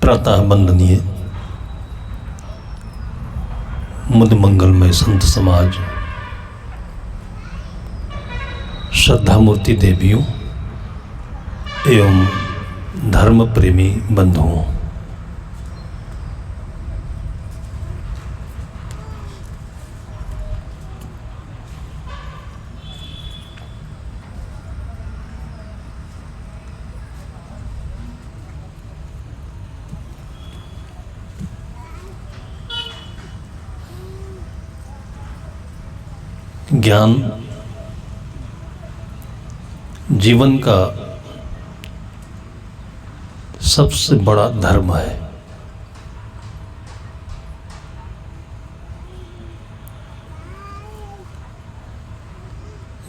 प्रातः वंदनीय मुद मंगलमय संत समाज, श्रद्धा मूर्ति देवियों एवं धर्म प्रेमी बंधुओं, ज्ञान जीवन का सबसे बड़ा धर्म है।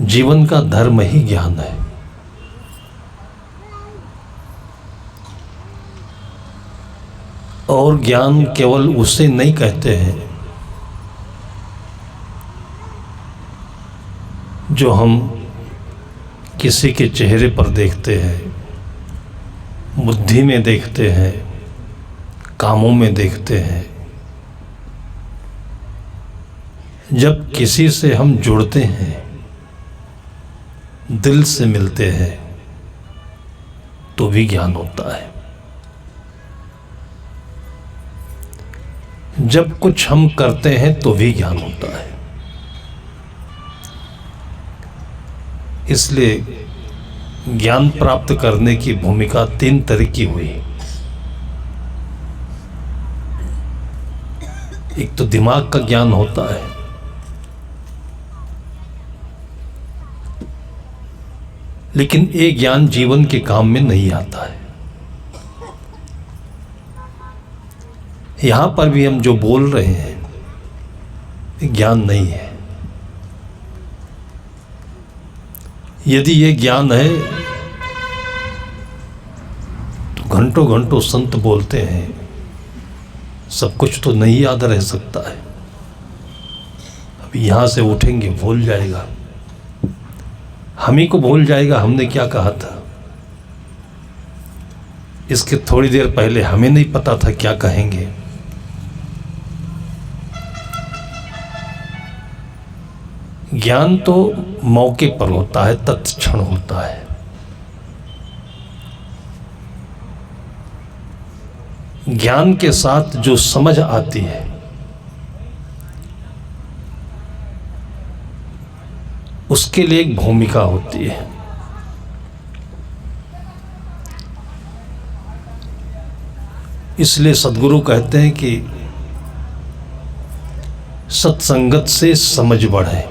जीवन का धर्म ही ज्ञान है। और ज्ञान केवल उसे नहीं कहते हैं जो हम किसी के चेहरे पर देखते हैं, बुद्धि में देखते हैं, कामों में देखते हैं। जब किसी से हम जुड़ते हैं, दिल से मिलते हैं, तो भी ज्ञान होता है। जब कुछ हम करते हैं तो भी ज्ञान होता है। इसलिए ज्ञान प्राप्त करने की भूमिका 3 तरह की हुई। एक तो दिमाग का ज्ञान होता है, लेकिन ये ज्ञान जीवन के काम में नहीं आता है। यहां पर भी हम जो बोल रहे हैं ज्ञान नहीं है। यदि ये ज्ञान है तो घंटों घंटों संत बोलते हैं, सब कुछ तो नहीं याद रह सकता है। अभी यहां से उठेंगे भूल जाएगा, हम ही को भूल जाएगा हमने क्या कहा था। इसके थोड़ी देर पहले हमें नहीं पता था क्या कहेंगे। ज्ञान तो मौके पर होता है, तत्क्षण होता है। ज्ञान के साथ जो समझ आती है उसके लिए एक भूमिका होती है। इसलिए सद्गुरु कहते हैं कि सत्संगत से समझ बढ़े,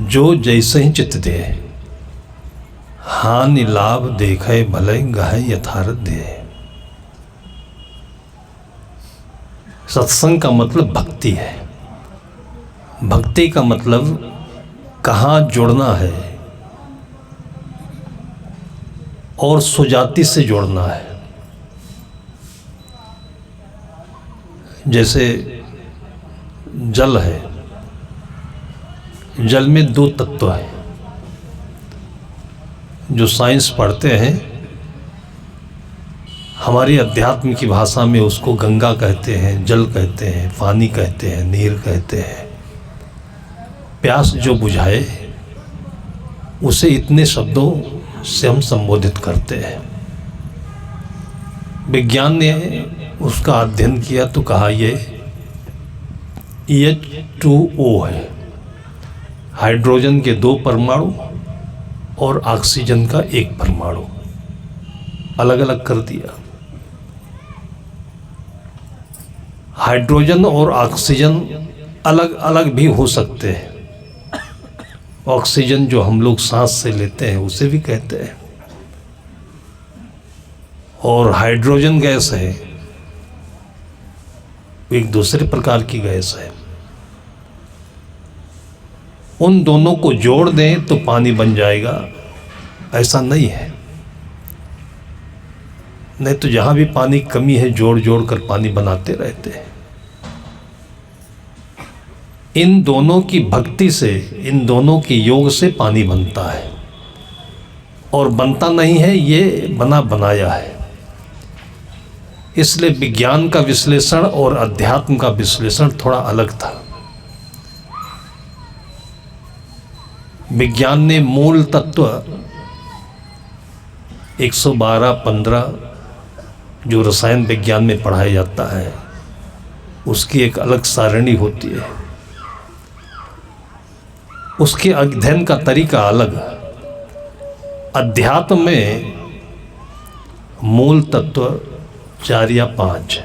जो जैसे ही चित्त दे, हानि लाभ देखे भले गहे यथार्थ दे। सत्संग का मतलब भक्ति है। भक्ति का मतलब कहाँ जुड़ना है और सुजाति से जुड़ना है। जैसे जल है, जल में 2 तत्व हैं। जो साइंस पढ़ते हैं, हमारी अध्यात्म की भाषा में उसको गंगा कहते हैं, जल कहते हैं, पानी कहते हैं, नीर कहते हैं। प्यास जो बुझाए उसे इतने शब्दों से हम संबोधित करते हैं। विज्ञान ने उसका अध्ययन किया तो कहा ये H2O है, हाइड्रोजन के 2 परमाणु और ऑक्सीजन का 1 परमाणु, अलग अलग कर दिया। हाइड्रोजन और ऑक्सीजन अलग अलग भी हो सकते हैं। ऑक्सीजन जो हम लोग सांस से लेते हैं उसे भी कहते हैं, और हाइड्रोजन गैस है, एक दूसरे प्रकार की गैस है। उन दोनों को जोड़ दें तो पानी बन जाएगा, ऐसा नहीं है। नहीं तो जहां भी पानी कमी है जोड़ जोड़ कर पानी बनाते रहते हैं। इन दोनों की भक्ति से, इन दोनों की योग से पानी बनता है, और बनता नहीं है, ये बना बनाया है। इसलिए विज्ञान का विश्लेषण और अध्यात्म का विश्लेषण थोड़ा अलग था। विज्ञान ने मूल तत्व 112-15 जो रसायन विज्ञान में पढ़ाया जाता है उसकी एक अलग सारणी होती है, उसके अध्ययन का तरीका अलग। अध्यात्म में मूल तत्व 4 या 5,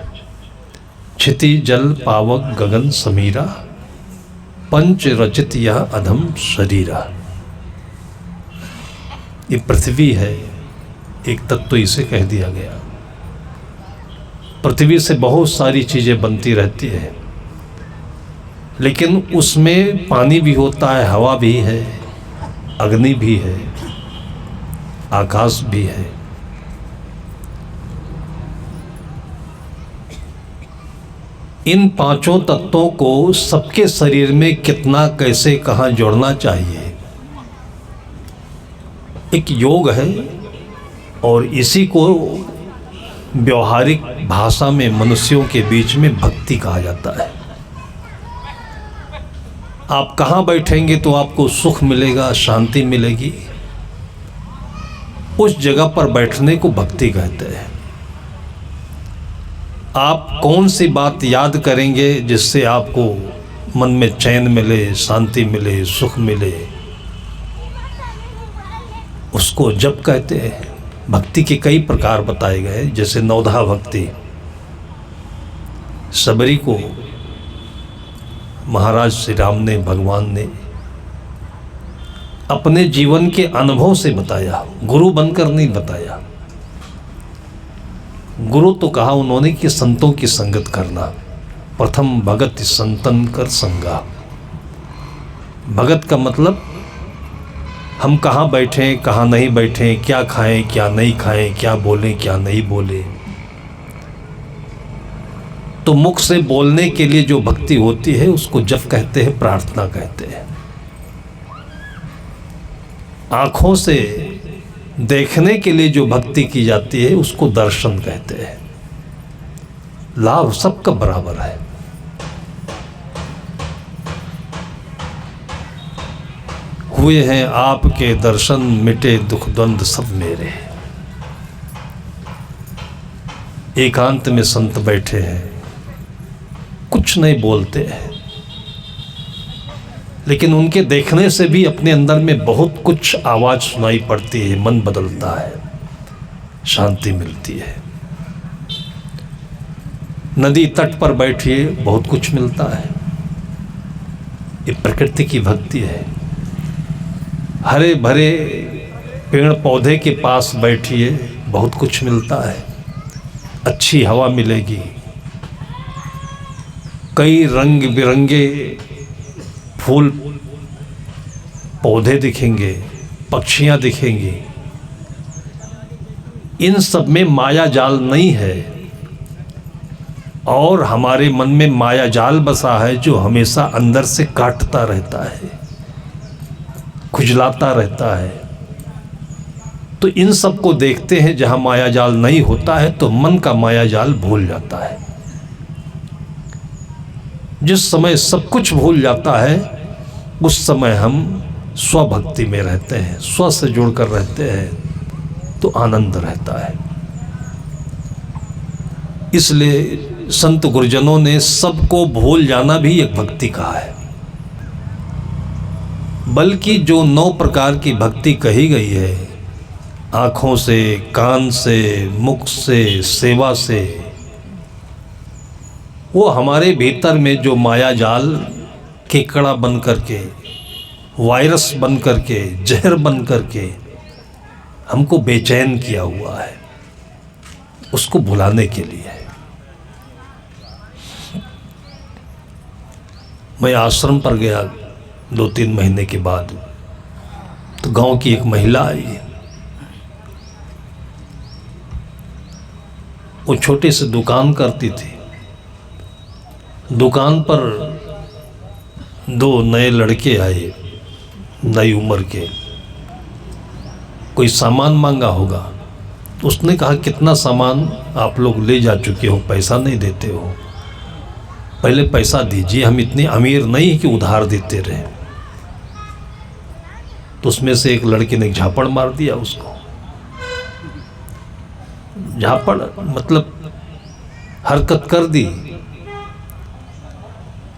क्षिति जल पावक गगन समीरा, पंच रचित यह अधम शरीरा। ये पृथ्वी है, एक तत्व इसे कह दिया गया। पृथ्वी से बहुत सारी चीज़ें बनती रहती है, लेकिन उसमें पानी भी होता है, हवा भी है, अग्नि भी है, आकाश भी है। इन 5 तत्वों को सबके शरीर में कितना, कैसे, कहाँ जोड़ना चाहिए, एक योग है। और इसी को व्यवहारिक भाषा में मनुष्यों के बीच में भक्ति कहा जाता है। आप कहाँ बैठेंगे तो आपको सुख मिलेगा, शांति मिलेगी, उस जगह पर बैठने को भक्ति कहते हैं। आप कौन सी बात याद करेंगे जिससे आपको मन में चैन मिले, शांति मिले, सुख मिले, उसको जप कहते हैं। भक्ति के कई प्रकार बताए गए, जैसे नवधा भक्ति। सबरी को महाराज श्री राम ने, भगवान ने अपने जीवन के अनुभव से बताया, गुरु बनकर नहीं बताया। गुरु तो कहा उन्होंने कि संतों की संगत करना। प्रथम भगत संतन कर संगा। भगत का मतलब हम कहाँ बैठें, कहाँ नहीं बैठें, क्या खाएं, क्या नहीं खाएं, क्या बोलें, क्या नहीं बोलें। तो मुख से बोलने के लिए जो भक्ति होती है उसको जप कहते हैं, प्रार्थना कहते हैं। आँखों से देखने के लिए जो भक्ति की जाती है उसको दर्शन कहते हैं। लाभ सबका बराबर है। हुए हैं आपके दर्शन, मिटे दुख द्वंद सब मेरे। एकांत में संत बैठे हैं, कुछ नहीं बोलते हैं, लेकिन उनके देखने से भी अपने अंदर में बहुत कुछ आवाज़ सुनाई पड़ती है, मन बदलता है, शांति मिलती है। नदी तट पर बैठिए, बहुत कुछ मिलता है। ये प्रकृति की भक्ति है। हरे भरे पेड़ पौधे के पास बैठिए, बहुत कुछ मिलता है, अच्छी हवा मिलेगी, कई रंग बिरंगे फूल पौधे दिखेंगे, पक्षियां दिखेंगी। इन सब में माया जाल नहीं है, और हमारे मन में माया जाल बसा है जो हमेशा अंदर से काटता रहता है, खुजलाता रहता है। तो इन सब को देखते हैं, जहां माया जाल नहीं होता है तो मन का माया जाल भूल जाता है। जिस समय सब कुछ भूल जाता है उस समय हम स्वभक्ति में रहते हैं, स्व से जुड़कर रहते हैं, तो आनंद रहता है। इसलिए संत गुरुजनों ने सबको भूल जाना भी एक भक्ति कहा है। बल्कि जो 9 प्रकार की भक्ति कही गई है, आँखों से, कान से, मुख से, सेवा से, वो हमारे भीतर में जो माया जाल केकड़ा बन करके, वायरस बन करके, जहर बन करके हमको बेचैन किया हुआ है, उसको भुलाने के लिए। मैं आश्रम पर गया 2-3 महीने के बाद, तो गांव की एक महिला आई। वो छोटी सी दुकान करती थी। दुकान पर 2 नए लड़के आए, नई उम्र के। कोई सामान मांगा होगा, तो उसने कहा कितना सामान आप लोग ले जा चुके हो, पैसा नहीं देते हो, पहले पैसा दीजिए, हम इतने अमीर नहीं कि उधार देते रहे। तो उसमें से एक लड़के ने झापड़ मार दिया उसको। झापड़ मतलब हरकत कर दी।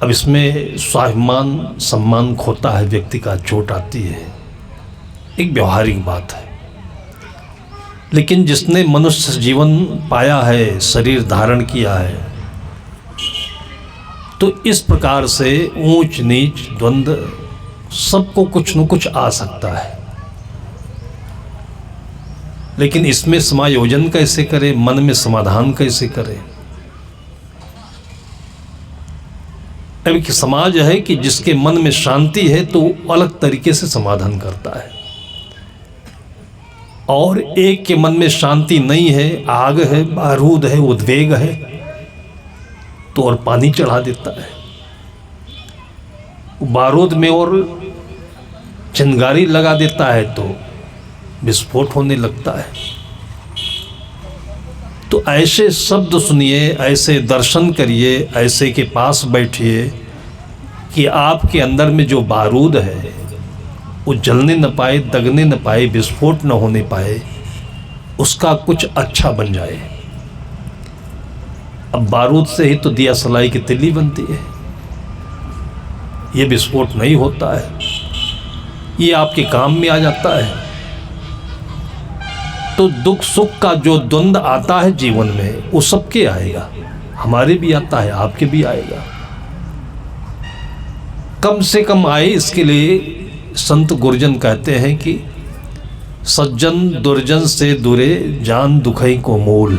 अब इसमें स्वाभिमान सम्मान खोता है, व्यक्ति का चोट आती है, एक व्यवहारिक बात है। लेकिन जिसने मनुष्य जीवन पाया है, शरीर धारण किया है, तो इस प्रकार से ऊंच नीच द्वंद्व सबको कुछ न कुछ आ सकता है। लेकिन इसमें समायोजन कैसे करें, मन में समाधान कैसे करें। अब एक समाज है कि जिसके मन में शांति है तो अलग तरीके से समाधान करता है, और एक के मन में शांति नहीं है, आग है, बारूद है, उद्वेग है, तो और पानी चढ़ा देता है। बारूद में और चिंगारी लगा देता है तो विस्फोट होने लगता है। तो ऐसे शब्द सुनिए, ऐसे दर्शन करिए, ऐसे के पास बैठिए कि आपके अंदर में जो बारूद है वो जलने न पाए, दगने न पाए, विस्फोट न होने पाए, उसका कुछ अच्छा बन जाए। अब बारूद से ही तो दिया सलाई की तिल्ली बनती है, ये विस्फोट नहीं होता है, ये आपके काम में आ जाता है। तो दुख सुख का जो द्वंद्व आता है जीवन में, वो सबके आएगा, हमारे भी आता है, आपके भी आएगा। कम से कम आए इसके लिए संत गुरुजन कहते हैं कि सज्जन दुर्जन से दूरे जान दुखई को मोल,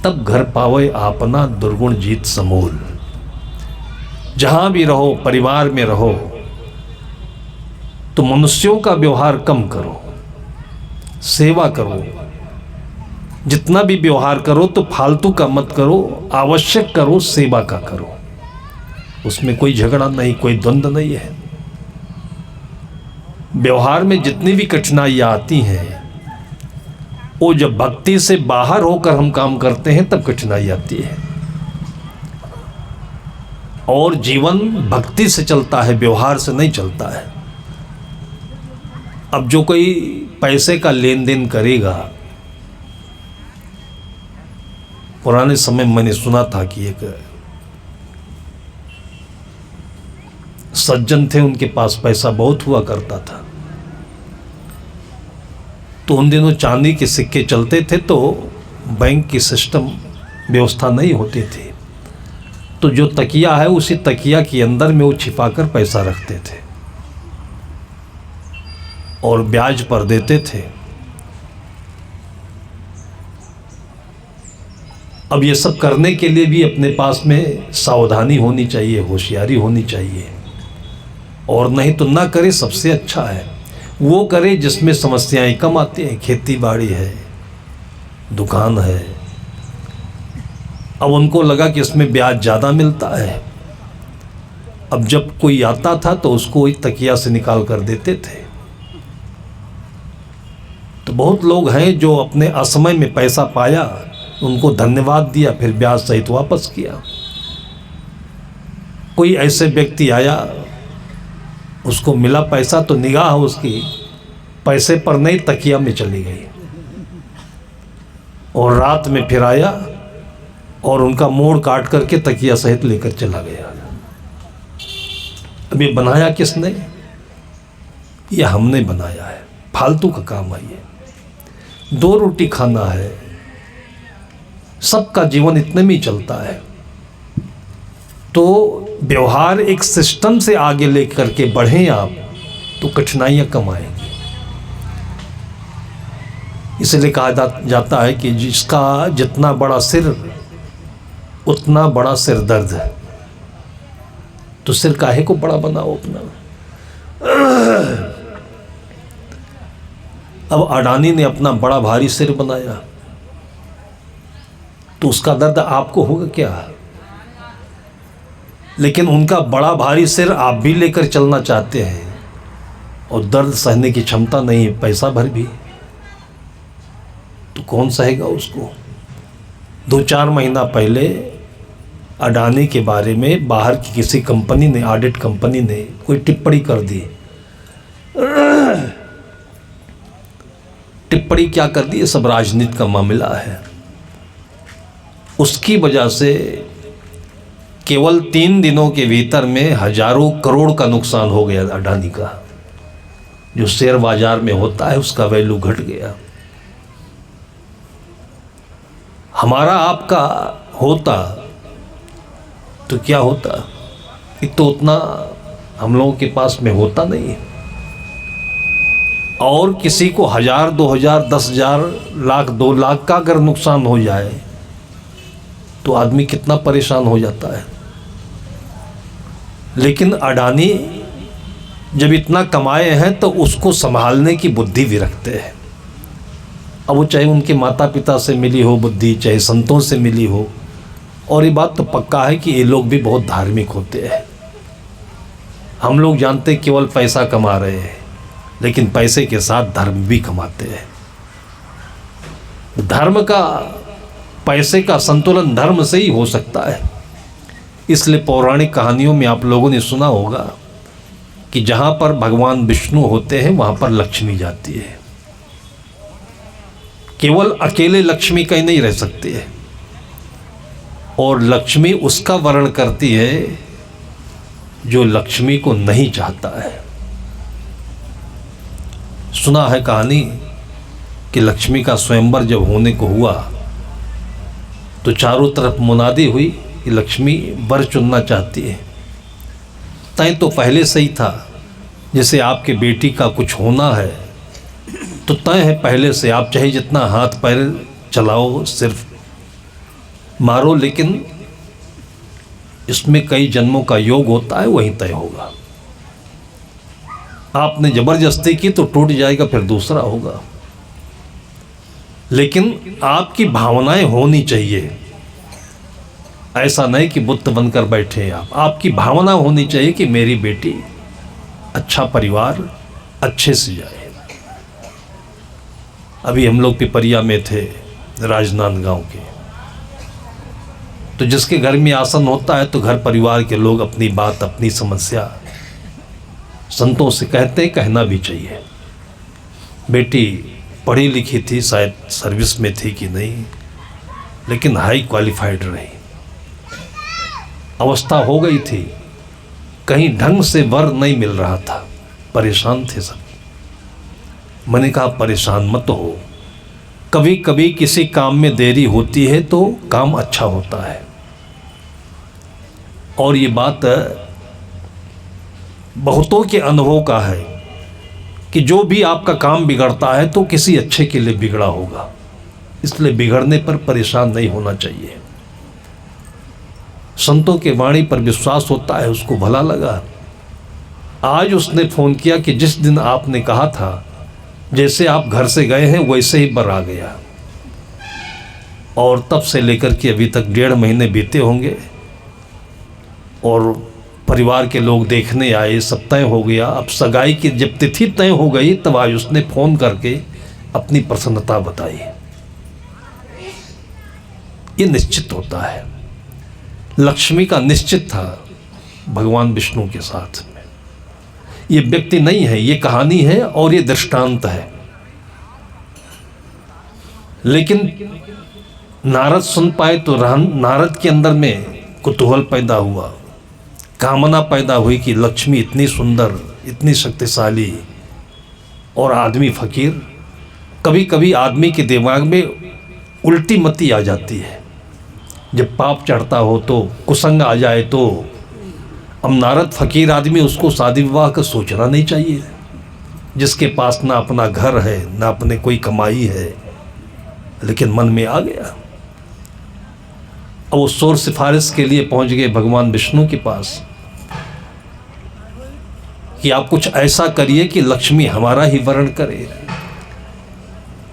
तब घर पावे आपना दुर्गुण जीत समूल। जहां भी रहो, परिवार में रहो, तो मनुष्यों का व्यवहार कम करो, सेवा करो। जितना भी व्यवहार करो तो फालतू का मत करो, आवश्यक करो, सेवा का करो। उसमें कोई झगड़ा नहीं, कोई द्वंद्व नहीं है। व्यवहार में जितनी भी कठिनाइयाँ आती हैं, वो जब भक्ति से बाहर होकर हम काम करते हैं तब कठिनाई आती है। और जीवन भक्ति से चलता है, व्यवहार से नहीं चलता है। अब जो कोई पैसे का लेन देन करेगा, पुराने समय में मैंने सुना था कि एक सज्जन थे, उनके पास पैसा बहुत हुआ करता था। तो उन दिनों चांदी के सिक्के चलते थे, तो बैंक की सिस्टम व्यवस्था नहीं होती थी। तो जो तकिया है, उसी तकिया के अंदर में वो छिपाकर पैसा रखते थे और ब्याज पर देते थे। अब ये सब करने के लिए भी अपने पास में सावधानी होनी चाहिए, होशियारी होनी चाहिए। और नहीं तो ना करे, सबसे अच्छा है वो करे जिसमें समस्याएं कम आती हैं। खेती बाड़ी है, दुकान है, अब उनको लगा कि इसमें ब्याज ज़्यादा मिलता है। अब जब कोई आता था तो उसको एक तकिया से निकाल कर देते थे। तो बहुत लोग हैं जो अपने असमय में पैसा पाया, उनको धन्यवाद दिया, फिर ब्याज सहित वापस किया। कोई ऐसे व्यक्ति आया, उसको मिला पैसा, तो निगाह उसकी पैसे पर नहीं, तकिया में चली गई। और रात में फिर आया और उनका मोड़ काट करके तकिया सहित लेकर चला गया। अब ये बनाया किसने? ये हमने बनाया है, फालतू का काम है ये। 2 रोटी खाना है, सबका जीवन इतने में ही चलता है। तो व्यवहार एक सिस्टम से आगे लेकर के बढ़ें आप, तो कठिनाइयाँ कम आएंगी। इसलिए कहा जाता है कि जिसका जितना बड़ा सिर उतना बड़ा सिर दर्द है। तो सिर काहे को बड़ा बनाओ अपना। अब अडानी ने अपना बड़ा भारी सिर बनाया, तो उसका दर्द आपको होगा क्या? लेकिन उनका बड़ा भारी सिर आप भी लेकर चलना चाहते हैं और दर्द सहने की क्षमता नहीं है, पैसा भर भी। तो कौन सहेगा उसको। 2-4 महीना पहले अडानी के बारे में बाहर की किसी कंपनी ने, ऑडिट कंपनी ने कोई टिप्पणी कर दी। टिप्पणी क्या कर दी, ये सब राजनीति का मामला है। उसकी वजह से केवल 3 दिनों के भीतर में हजारों करोड़ का नुकसान हो गया अडानी का। जो शेयर बाजार में होता है उसका वैल्यू घट गया। हमारा आपका होता तो क्या होता, एक तो उतना हम लोगों के पास में होता नहीं, और किसी को 1000, 2000, 10,000, लाख, 2 लाख का अगर नुकसान हो जाए तो आदमी कितना परेशान हो जाता है। लेकिन अडानी जब इतना कमाए हैं तो उसको संभालने की बुद्धि भी रखते हैं। अब वो चाहे उनके माता पिता से मिली हो बुद्धि, चाहे संतों से मिली हो, और ये बात तो पक्का है कि ये लोग भी बहुत धार्मिक होते हैं। हम लोग जानते केवल पैसा कमा रहे हैं, लेकिन पैसे के साथ धर्म भी कमाते हैं। धर्म का, पैसे का संतुलन धर्म से ही हो सकता है। इसलिए पौराणिक कहानियों में आप लोगों ने सुना होगा कि जहाँ पर भगवान विष्णु होते हैं वहाँ पर लक्ष्मी जाती है। केवल अकेले लक्ष्मी कहीं नहीं रह सकती है, और लक्ष्मी उसका वर्ण करती है जो लक्ष्मी को नहीं चाहता है। सुना है कहानी कि लक्ष्मी का स्वयंवर जब होने को हुआ तो चारों तरफ मुनादी हुई कि लक्ष्मी वर चुनना चाहती है। तय तो पहले से ही था, जैसे आपके बेटी का कुछ होना है तो तय है पहले से, आप चाहे जितना हाथ पैर चलाओ, सिर्फ मारो, लेकिन इसमें कई जन्मों का योग होता है, वहीं तय होगा। आपने जबरदस्ती की तो टूट जाएगा, फिर दूसरा होगा। लेकिन आपकी भावनाएं होनी चाहिए, ऐसा नहीं कि बुत बनकर बैठे आप। आपकी भावना होनी चाहिए कि मेरी बेटी अच्छा परिवार अच्छे से जाए। अभी हम लोग पिपरिया में थे, राजनांदगांव के, तो जिसके घर में आसन होता है तो घर परिवार के लोग अपनी बात, अपनी समस्या संतों से कहते, कहना भी चाहिए। बेटी पढ़ी लिखी थी, शायद सर्विस में थी कि नहीं, लेकिन हाई क्वालिफाइड रही। अवस्था हो गई थी, कहीं ढंग से वर नहीं मिल रहा था, परेशान थे सब। मैंने कहा परेशान मत हो, कभी कभी किसी काम में देरी होती है तो काम अच्छा होता है। और ये बात बहुतों के अनुभव का है कि जो भी आपका काम बिगड़ता है तो किसी अच्छे के लिए बिगड़ा होगा, इसलिए बिगड़ने पर परेशान नहीं होना चाहिए। संतों के वाणी पर विश्वास होता है, उसको भला लगा। आज उसने फ़ोन किया कि जिस दिन आपने कहा था जैसे आप घर से गए हैं वैसे ही बर आ गया, और तब से लेकर के अभी तक 1.5 महीने बीते होंगे, और परिवार के लोग देखने आए, सब तय हो गया। अब सगाई की जब तिथि तय हो गई तब आज उसने फ़ोन करके अपनी प्रसन्नता बताई। ये निश्चित होता है, लक्ष्मी का निश्चित था भगवान विष्णु के साथ में। ये व्यक्ति नहीं है, ये कहानी है और ये दृष्टांत है। लेकिन नारद सुन पाए तो नारद के अंदर में कुतूहल पैदा हुआ, कामना पैदा हुई कि लक्ष्मी इतनी सुंदर, इतनी शक्तिशाली, और आदमी फकीर। कभी कभी आदमी के दिमाग में उल्टी मती आ जाती है, जब पाप चढ़ता हो तो, कुसंग आ जाए तो। अब नारद फकीर आदमी, उसको शादी विवाह का सोचना नहीं चाहिए, जिसके पास ना अपना घर है ना अपने कोई कमाई है, लेकिन मन में आ गया। अब वो शोर सिफारिश के लिए पहुंच गए भगवान विष्णु के पास कि आप कुछ ऐसा करिए कि लक्ष्मी हमारा ही वर्ण करे।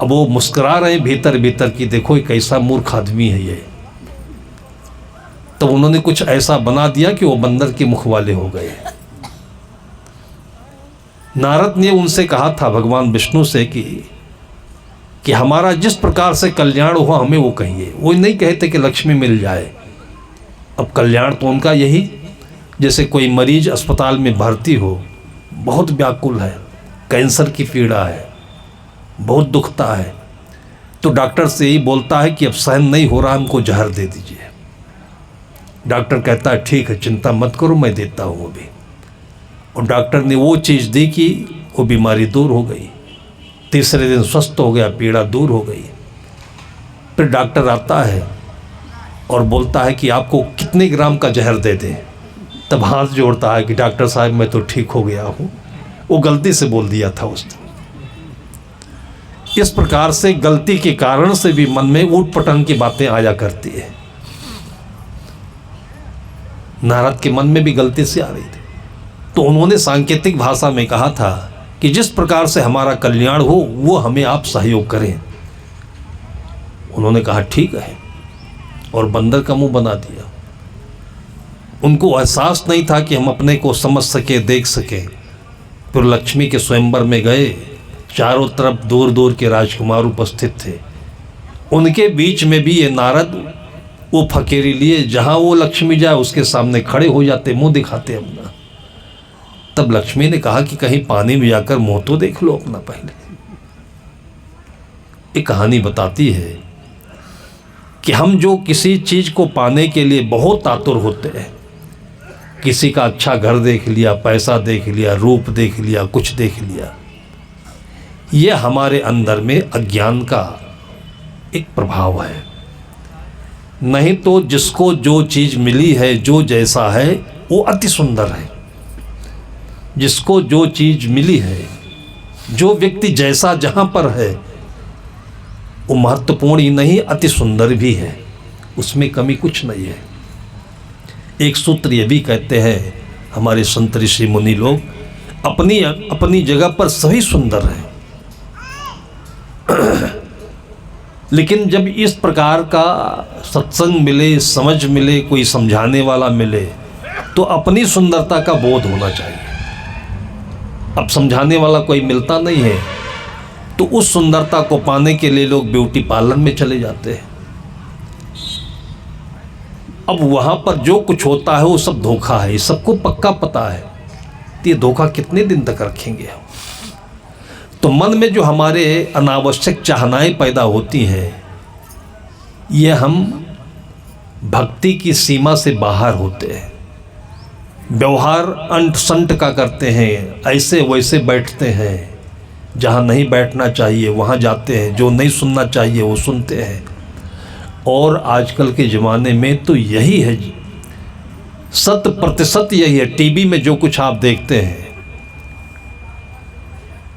अब वो मुस्कुरा रहे भीतर भीतर कि देखो ये कैसा मूर्ख आदमी है ये। तो उन्होंने कुछ ऐसा बना दिया कि वो बंदर के मुख वाले हो गए। नारद ने उनसे कहा था भगवान विष्णु से कि कि हमारा जिस प्रकार से कल्याण हुआ हमें वो कहिए। वो नहीं कहते कि लक्ष्मी मिल जाए। अब कल्याण तो उनका यही, जैसे कोई मरीज अस्पताल में भर्ती हो, बहुत व्याकुल है, कैंसर की पीड़ा है, बहुत दुखता है, तो डॉक्टर से यही बोलता है कि अब सहन नहीं हो रहा, हमको जहर दे दीजिए। डॉक्टर कहता है ठीक है, चिंता मत करो, मैं देता हूँ अभी। और डॉक्टर ने वो चीज़ दी कि वो बीमारी दूर हो गई। तीसरे दिन स्वस्थ हो गया, पीड़ा दूर हो गई। फिर डॉक्टर आता है और बोलता है कि आपको कितने ग्राम का जहर दे दें। तब हाथ जोड़ता है कि डॉक्टर साहब मैं तो ठीक हो गया हूँ, वो गलती से बोल दिया था उस दिन। इस प्रकार से गलती के कारण से भी मन में ऊट पटंग की बातें आया करती है। नारद के मन में भी गलती से आ रही थी, तो उन्होंने सांकेतिक भाषा में कहा था कि जिस प्रकार से हमारा कल्याण हो वो हमें आप सहयोग करें। उन्होंने कहा ठीक है, और बंदर का मुंह बना दिया। उनको एहसास नहीं था कि हम अपने को समझ सके, देख सके। फिर लक्ष्मी के स्वयंवर में गए, चारों तरफ दूर दूर के राजकुमार उपस्थित थे। उनके बीच में भी ये नारद वो फकीरी लिए, जहाँ वो लक्ष्मी जाए उसके सामने खड़े हो जाते, मुंह दिखाते अपना। तब लक्ष्मी ने कहा कि कहीं पानी में जाकर मुंह तो देख लो अपना पहले। एक कहानी बताती है कि हम जो किसी चीज़ को पाने के लिए बहुत आतुर होते हैं, किसी का अच्छा घर देख लिया, पैसा देख लिया, रूप देख लिया, कुछ देख लिया, ये हमारे अंदर में अज्ञान का एक प्रभाव है। नहीं तो जिसको जो चीज़ मिली है, जो जैसा है, वो अति सुंदर है। जिसको जो चीज़ मिली है, जो व्यक्ति जैसा जहाँ पर है, वो महत्वपूर्ण ही नहीं, अति सुंदर भी है, उसमें कमी कुछ नहीं है। एक सूत्र ये भी कहते हैं हमारे संत ऋषि मुनि लोग, अपनी अपनी जगह पर सभी सुंदर हैं, लेकिन जब इस प्रकार का सत्संग मिले, समझ मिले, कोई समझाने वाला मिले, तो अपनी सुंदरता का बोध होना चाहिए। अब समझाने वाला कोई मिलता नहीं है, तो उस सुंदरता को पाने के लिए लोग ब्यूटी पार्लर में चले जाते हैं। अब वहाँ पर जो कुछ होता है वो सब धोखा है, सबको पक्का पता है। तो ये धोखा कितने दिन तक रखेंगे हम? तो मन में जो हमारे अनावश्यक चाहनाएं पैदा होती हैं, ये हम भक्ति की सीमा से बाहर होते हैं। व्यवहार अंट संट का करते हैं, ऐसे वैसे बैठते हैं, जहाँ नहीं बैठना चाहिए वहाँ जाते हैं, जो नहीं सुनना चाहिए वो सुनते हैं। और आजकल के ज़माने में तो यही है, 100% यही है। टीवी में जो कुछ आप देखते हैं,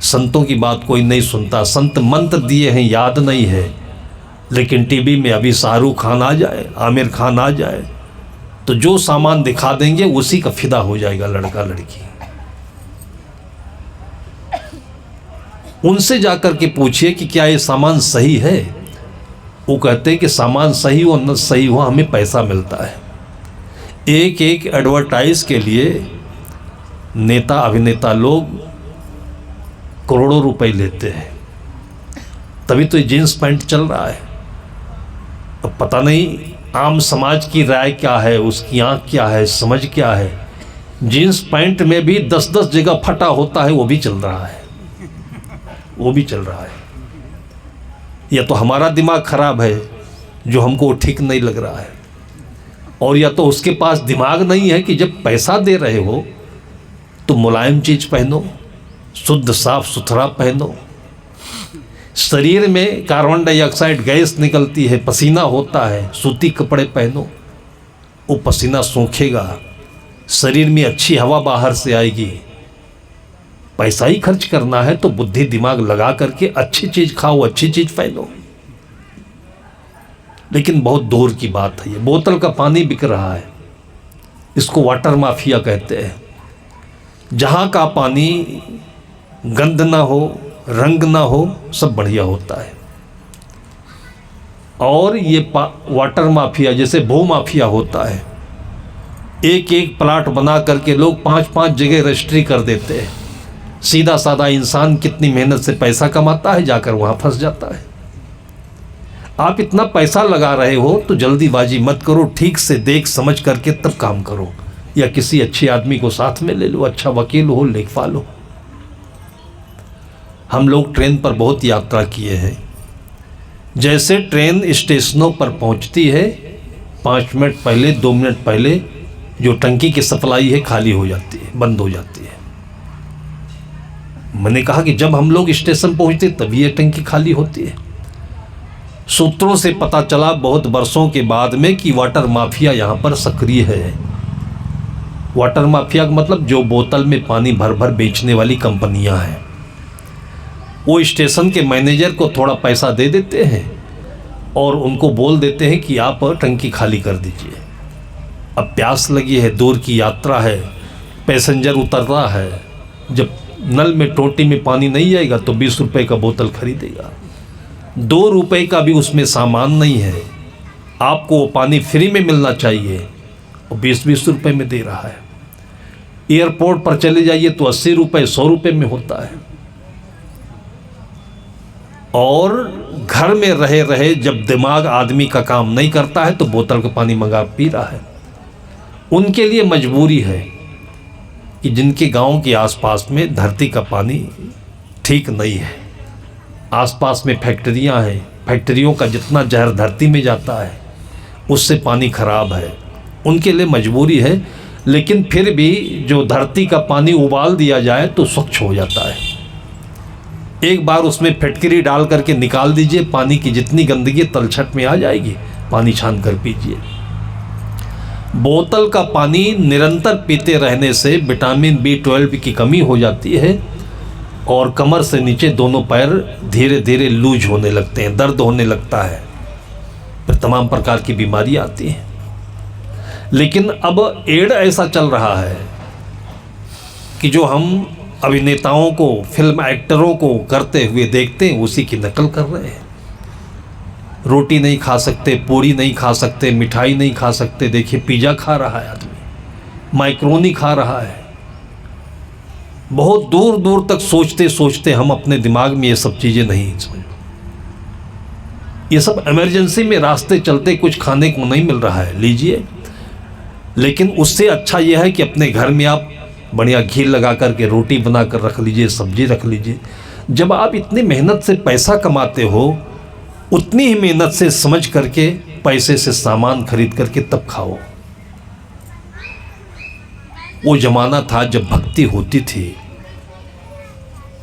संतों की बात कोई नहीं सुनता। संत मंत्र दिए हैं, याद नहीं है, लेकिन टीवी में अभी शाहरुख खान आ जाए, आमिर खान आ जाए, तो जो सामान दिखा देंगे उसी का फिदा हो जाएगा लड़का लड़की। उनसे जाकर के पूछिए कि क्या ये सामान सही है? वो कहते हैं कि सामान सही हो न सही हो, हमें पैसा मिलता है। एक एक एडवर्टाइज के लिए नेता अभिनेता लोग करोड़ों रुपए लेते हैं, तभी तो ये जीन्स पैंट चल रहा है। अब पता नहीं आम समाज की राय क्या है, उसकी आँख क्या है, समझ क्या है। जीन्स पैंट में भी 10-10 जगह फटा होता है, वो भी चल रहा है, वो भी चल रहा है। या तो हमारा दिमाग खराब है जो हमको ठीक नहीं लग रहा है, और या तो उसके पास दिमाग नहीं है कि जब पैसा दे रहे हो तो मुलायम चीज़ पहनो, शुद्ध साफ सुथरा पहनो। शरीर में कार्बन डाइऑक्साइड गैस निकलती है, पसीना होता है, सूती कपड़े पहनो, वो पसीना सूखेगा, शरीर में अच्छी हवा बाहर से आएगी। पैसा ही खर्च करना है तो बुद्धि दिमाग लगा करके अच्छी चीज़ खाओ, अच्छी चीज़ पहनो। लेकिन बहुत दूर की बात है, ये बोतल का पानी बिक रहा है, इसको वाटर माफिया कहते हैं। जहाँ का पानी गंध ना हो, रंग ना हो, सब बढ़िया होता है। और ये वाटर माफिया जैसे भू माफिया होता है, एक एक प्लाट बना करके लोग 5-5 जगह रजिस्ट्री कर देते हैं। सीधा साधा इंसान कितनी मेहनत से पैसा कमाता है, जाकर वहाँ फंस जाता है। आप इतना पैसा लगा रहे हो तो जल्दीबाजी मत करो, ठीक से देख समझ करके तब काम करो, या किसी अच्छे आदमी को साथ में ले लो, अच्छा वकील हो, लेखपाल लो। हम लोग ट्रेन पर बहुत यात्रा किए हैं। जैसे ट्रेन स्टेशनों पर पहुंचती है 5 मिनट पहले, 2 मिनट पहले जो टंकी की सप्लाई है खाली हो जाती है, बंद हो जाती है। मैंने कहा कि जब हम लोग स्टेशन पहुंचते तभी ये टंकी खाली होती है। सूत्रों से पता चला बहुत वर्षों के बाद में कि वाटर माफिया यहाँ पर सक्रिय है। वाटर माफिया का मतलब जो बोतल में पानी भर भर बेचने वाली कंपनियां हैं, वो स्टेशन के मैनेजर को थोड़ा पैसा दे देते हैं और उनको बोल देते हैं कि आप टंकी खाली कर दीजिए। अब प्यास लगी है, दूर की यात्रा है, पैसेंजर उतर रहा है, जब नल में टोटी में पानी नहीं जाएगा तो 20 रुपए का बोतल खरीदेगा। 2 रुपए का भी उसमें सामान नहीं है, आपको वो पानी फ्री में मिलना चाहिए और 20-20 रुपए में दे रहा है। एयरपोर्ट पर चले जाइए तो 80 रुपए 100 रुपए में होता है। और घर में रहे रहे जब दिमाग आदमी का काम नहीं करता है तो बोतल का पानी मंगा पी रहा है। उनके लिए मजबूरी है कि जिनके गांव के आसपास में धरती का पानी ठीक नहीं है, आसपास में फैक्ट्रियां हैं, फैक्ट्रियों का जितना जहर धरती में जाता है उससे पानी खराब है, उनके लिए मजबूरी है। लेकिन फिर भी जो धरती का पानी उबाल दिया जाए तो स्वच्छ हो जाता है। एक बार उसमें फिटकरी डाल करके निकाल दीजिए, पानी की जितनी गंदगी तलछट में आ जाएगी, पानी छान कर पीजिए। बोतल का पानी निरंतर पीते रहने से विटामिन B12 की कमी हो जाती है और कमर से नीचे दोनों पैर धीरे धीरे लूज होने लगते हैं, दर्द होने लगता है, फिर तमाम प्रकार की बीमारी आती हैं। लेकिन अब एड ऐसा चल रहा है कि जो हम अभिनेताओं को, फिल्म एक्टरों को करते हुए देखते हैं उसी की नकल कर रहे हैं। रोटी नहीं खा सकते, पूरी नहीं खा सकते, मिठाई नहीं खा सकते, देखिए पिज़्ज़ा खा रहा है आदमी, मैक्रोनी खा रहा है। बहुत दूर दूर तक सोचते सोचते हम अपने दिमाग में ये सब चीज़ें नहीं समझ, ये सब इमरजेंसी में रास्ते चलते कुछ खाने को नहीं मिल रहा है, लीजिए। लेकिन उससे अच्छा यह है कि अपने घर में आप बढ़िया घी लगा करके रोटी बना कर रख लीजिए, सब्जी रख लीजिए। जब आप इतनी मेहनत से पैसा कमाते हो उतनी ही मेहनत से समझ करके पैसे से सामान खरीद करके तब खाओ। वो जमाना था जब भक्ति होती थी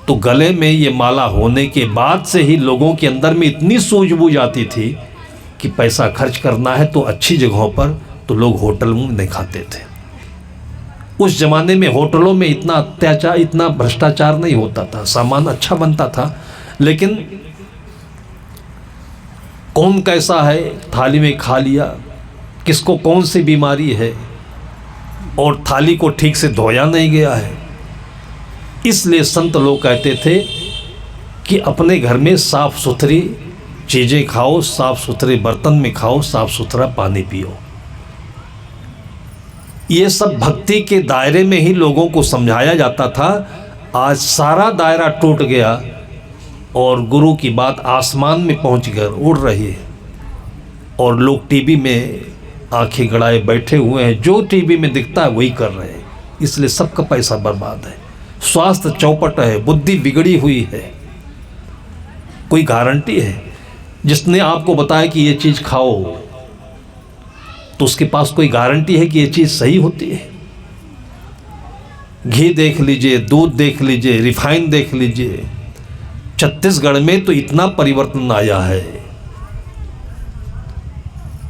तो गले में ये माला होने के बाद से ही लोगों के अंदर में इतनी सूझबूझ आती थी कि पैसा खर्च करना है तो अच्छी जगहों पर, तो लोग होटल में नहीं खाते थे। उस जमाने में होटलों में इतना अत्याचार, इतना भ्रष्टाचार नहीं होता था, सामान अच्छा बनता था। लेकिन कौन कैसा है, थाली में खा लिया, किसको कौन सी बीमारी है और थाली को ठीक से धोया नहीं गया है। इसलिए संत लोग कहते थे कि अपने घर में साफ सुथरी चीज़ें खाओ, साफ सुथरे बर्तन में खाओ, साफ सुथरा पानी पियो। ये सब भक्ति के दायरे में ही लोगों को समझाया जाता था। आज सारा दायरा टूट गया और गुरु की बात आसमान में पहुंच कर उड़ रही है और लोग टीवी में आंखें गड़ाए बैठे हुए हैं, जो टीवी में दिखता है वही कर रहे हैं। इसलिए सबका पैसा बर्बाद है, स्वास्थ्य चौपट है, बुद्धि बिगड़ी हुई है। कोई गारंटी है? जिसने आपको बताया कि ये चीज़ खाओ तो उसके पास कोई गारंटी है कि ये चीज़ सही होती है? घी देख लीजिए, दूध देख लीजिए, रिफाइन देख लीजिए। छत्तीसगढ़ में तो इतना परिवर्तन आया है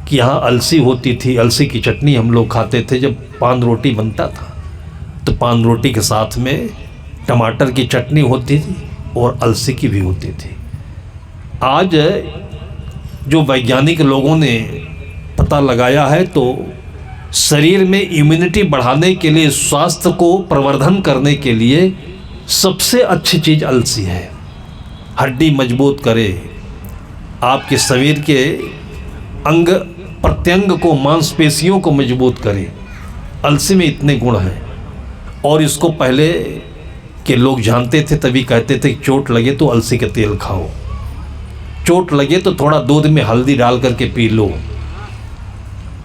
कि यहाँ अलसी होती थी, अलसी की चटनी हम लोग खाते थे। जब पान रोटी बनता था तो पान रोटी के साथ में टमाटर की चटनी होती थी और अलसी की भी होती थी। आज जो वैज्ञानिक लोगों ने पता लगाया है तो शरीर में इम्यूनिटी बढ़ाने के लिए, स्वास्थ्य को प्रवर्धन करने के लिए सबसे अच्छी चीज़ अलसी है। हड्डी मजबूत करे, आपके शरीर के अंग प्रत्यंग को, मांसपेशियों को मजबूत करे। अलसी में इतने गुण हैं और इसको पहले के लोग जानते थे, तभी कहते थे कि चोट लगे तो अलसी का तेल खाओ। चोट लगे तो थोड़ा दूध में हल्दी डाल करके पी लो।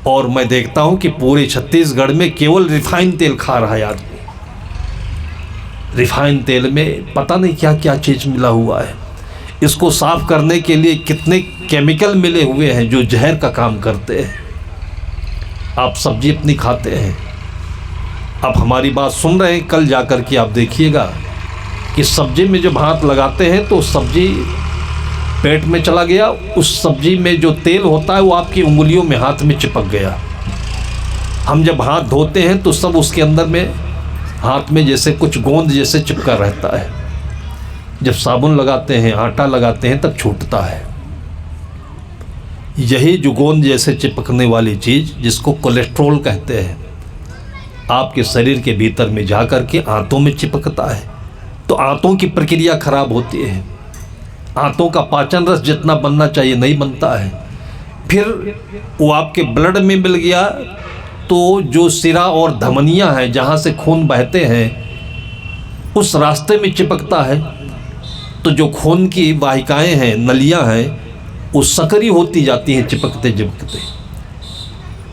और मैं देखता हूं कि पूरे छत्तीसगढ़ में केवल रिफाइन तेल खा रहा है आदमी। रिफाइन तेल में पता नहीं क्या क्या चीज़ मिला हुआ है। इसको साफ करने के लिए कितने केमिकल मिले हुए हैं जो जहर का काम करते हैं। आप सब्जी अपनी खाते हैं, आप हमारी बात सुन रहे हैं, कल जाकर के आप देखिएगा कि सब्जी में जब हाथ लगाते हैं तो सब्जी पेट में चला गया, उस सब्जी में जो तेल होता है वो आपकी उंगलियों में हाथ में चिपक गया। हम जब हाथ धोते हैं तो सब उसके अंदर में हाथ में जैसे कुछ गोंद जैसे चिपका रहता है। जब साबुन लगाते हैं, आटा लगाते हैं, तब छूटता है। यही जो गोंद जैसे चिपकने वाली चीज़ जिसको कोलेस्ट्रॉल कहते हैं, आपके शरीर के भीतर में जा कर के आंतों में चिपकता है तो आंतों की प्रक्रिया खराब होती है। आंतों का पाचन रस जितना बनना चाहिए नहीं बनता है। फिर वो आपके ब्लड में मिल गया तो जो सिरा और धमनियां हैं जहाँ से खून बहते हैं उस रास्ते में चिपकता है। तो जो खून की वाहिकाएं हैं, नलियां हैं, वो सकरी होती जाती हैं चिपकते चिपकते।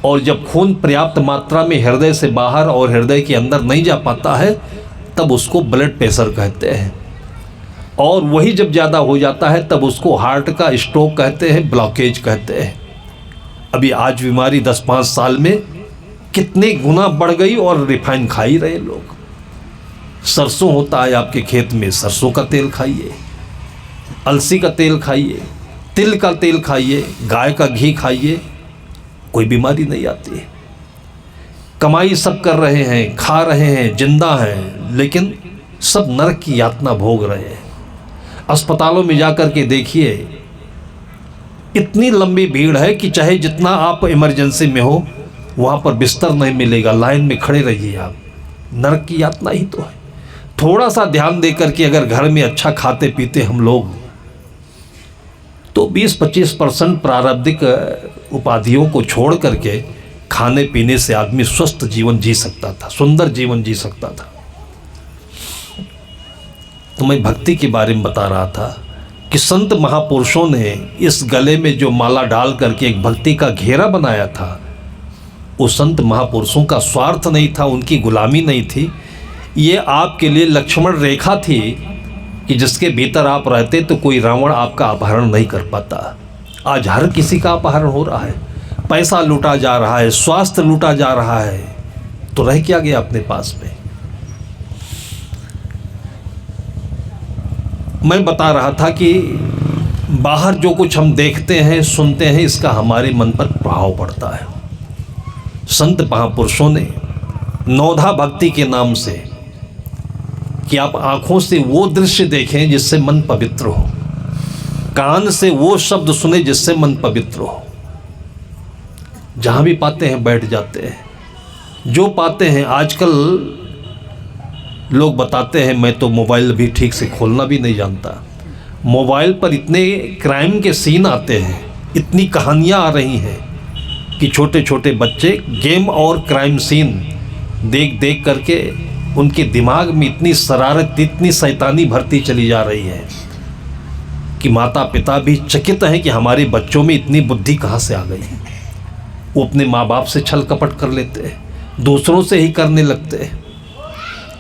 और जब खून पर्याप्त मात्रा में हृदय से बाहर और हृदय के अंदर नहीं जा पाता है तब उसको ब्लड प्रेशर कहते हैं। और वही जब ज़्यादा हो जाता है तब उसको हार्ट का स्ट्रोक कहते हैं, ब्लॉकेज कहते हैं। अभी आज बीमारी 10-5 साल में कितने गुना बढ़ गई और रिफाइन खा ही रहे लोग। सरसों होता है आपके खेत में, सरसों का तेल खाइए, अलसी का तेल खाइए, तिल का तेल खाइए, गाय का घी खाइए, कोई बीमारी नहीं आती है। कमाई सब कर रहे हैं, खा रहे हैं, जिंदा हैं, लेकिन सब नरक की यातना भोग रहे हैं। अस्पतालों में जाकर के देखिए, इतनी लंबी भीड़ है कि चाहे जितना आप इमरजेंसी में हो वहाँ पर बिस्तर नहीं मिलेगा, लाइन में खड़े रहिए आप। नरक की यातना ही तो है। थोड़ा सा ध्यान दे करके अगर घर में अच्छा खाते पीते हम लोग तो 20-25% प्रारब्धिक उपाधियों को छोड़ करके खाने पीने से आदमी स्वस्थ जीवन जी सकता था, सुंदर जीवन जी सकता था। तो मैं भक्ति के बारे में बता रहा था कि संत महापुरुषों ने इस गले में जो माला डाल करके एक भक्ति का घेरा बनाया था, वो संत महापुरुषों का स्वार्थ नहीं था, उनकी गुलामी नहीं थी। ये आपके लिए लक्ष्मण रेखा थी कि जिसके भीतर आप रहते तो कोई रावण आपका अपहरण नहीं कर पाता। आज हर किसी का अपहरण हो रहा है, पैसा लूटा जा रहा है, स्वास्थ्य लूटा जा रहा है, तो रह क्या गया अपने पास में। मैं बता रहा था कि बाहर जो कुछ हम देखते हैं, सुनते हैं, इसका हमारे मन पर प्रभाव पड़ता है। संत महापुरुषों ने नौधा भक्ति के नाम से कि आप आंखों से वो दृश्य देखें जिससे मन पवित्र हो, कान से वो शब्द सुने जिससे मन पवित्र हो। जहाँ भी पाते हैं बैठ जाते हैं, जो पाते हैं। आजकल लोग बताते हैं मैं तो मोबाइल भी ठीक से खोलना भी नहीं जानता। मोबाइल पर इतने क्राइम के सीन आते हैं, इतनी कहानियाँ आ रही हैं कि छोटे छोटे बच्चे गेम और क्राइम सीन देख देख करके उनके दिमाग में इतनी शरारत, इतनी शैतानी भरती चली जा रही है कि माता पिता भी चकित हैं कि हमारे बच्चों में इतनी बुद्धि कहाँ से आ गई है। वो अपने माँ बाप से छल कपट कर लेते हैं, दूसरों से ही करने लगते हैं।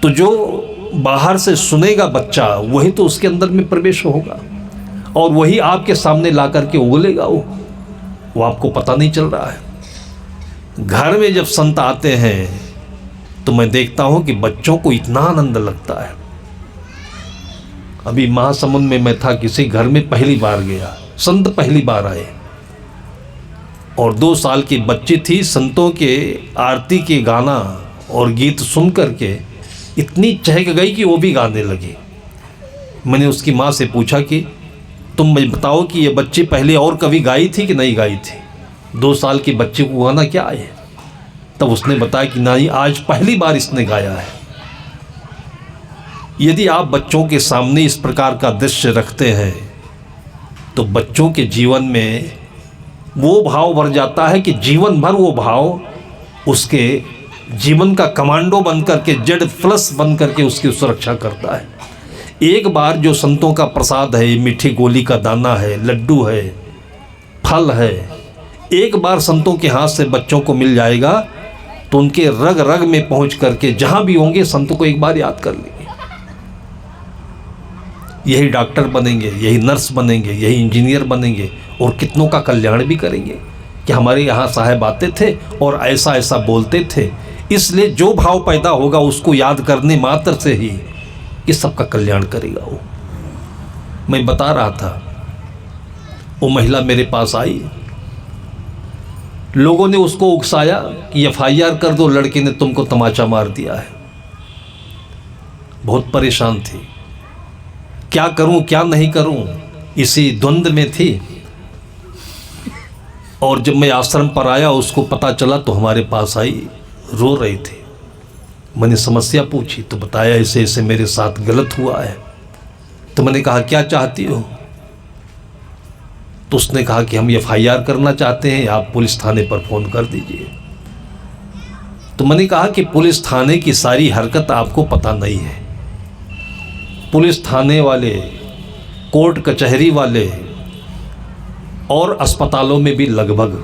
तो जो बाहर से सुनेगा बच्चा वही तो उसके अंदर में प्रवेश होगा और वही आपके सामने ला करके उगलेगा। वो आपको पता नहीं चल रहा है। घर में जब संत आते हैं तो मैं देखता हूँ कि बच्चों को इतना आनंद लगता है। अभी महासमुंद में मैं था, किसी घर में पहली बार गया, संत पहली बार आए और 2 साल की बच्ची थी। संतों के आरती के गाना और गीत सुन करके इतनी चहक गई कि वो भी गाने लगी। मैंने उसकी माँ से पूछा कि तुम बताओ कि ये बच्ची पहले और कभी गाई थी कि नहीं गाई थी? 2 साल की बच्ची को गाना क्या आए? तब उसने बताया कि नहीं, आज पहली बार इसने गाया है। यदि आप बच्चों के सामने इस प्रकार का दृश्य रखते हैं तो बच्चों के जीवन में वो भाव भर जाता है कि जीवन भर वो भाव उसके जीवन का कमांडो बन करके, जेड प्लस बन करके उसकी सुरक्षा करता है। एक बार जो संतों का प्रसाद है, मीठी गोली का दाना है, लड्डू है, फल है, एक बार संतों के हाथ से बच्चों को मिल जाएगा तो उनके रग रग में पहुंच करके जहां भी होंगे संतों को एक बार याद कर लेंगे। यही डॉक्टर बनेंगे, यही नर्स बनेंगे, यही इंजीनियर बनेंगे और कितनों का कल्याण भी करेंगे कि हमारे यहाँ साहब आते थे और ऐसा ऐसा बोलते थे। इसलिए जो भाव पैदा होगा उसको याद करने मात्र से ही कि सबका कल्याण करेगा वो। मैं बता रहा था, वो महिला मेरे पास आई, लोगों ने उसको उकसाया कि FIR कर दो, लड़के ने तुमको तमाचा मार दिया है। बहुत परेशान थी, क्या करूं क्या नहीं करूं, इसी द्वंद में थी। और जब मैं आश्रम पर आया उसको पता चला तो हमारे पास आई, रो रही थी। मैंने समस्या पूछी तो बताया ऐसे ऐसे मेरे साथ गलत हुआ है। तो मैंने कहा क्या चाहती हो? तो उसने कहा कि हम FIR करना चाहते हैं, आप पुलिस थाने पर फ़ोन कर दीजिए। तो मैंने कहा कि पुलिस थाने की सारी हरकत आपको पता नहीं है। पुलिस थाने वाले, कोर्ट कचहरी वाले और अस्पतालों में भी लगभग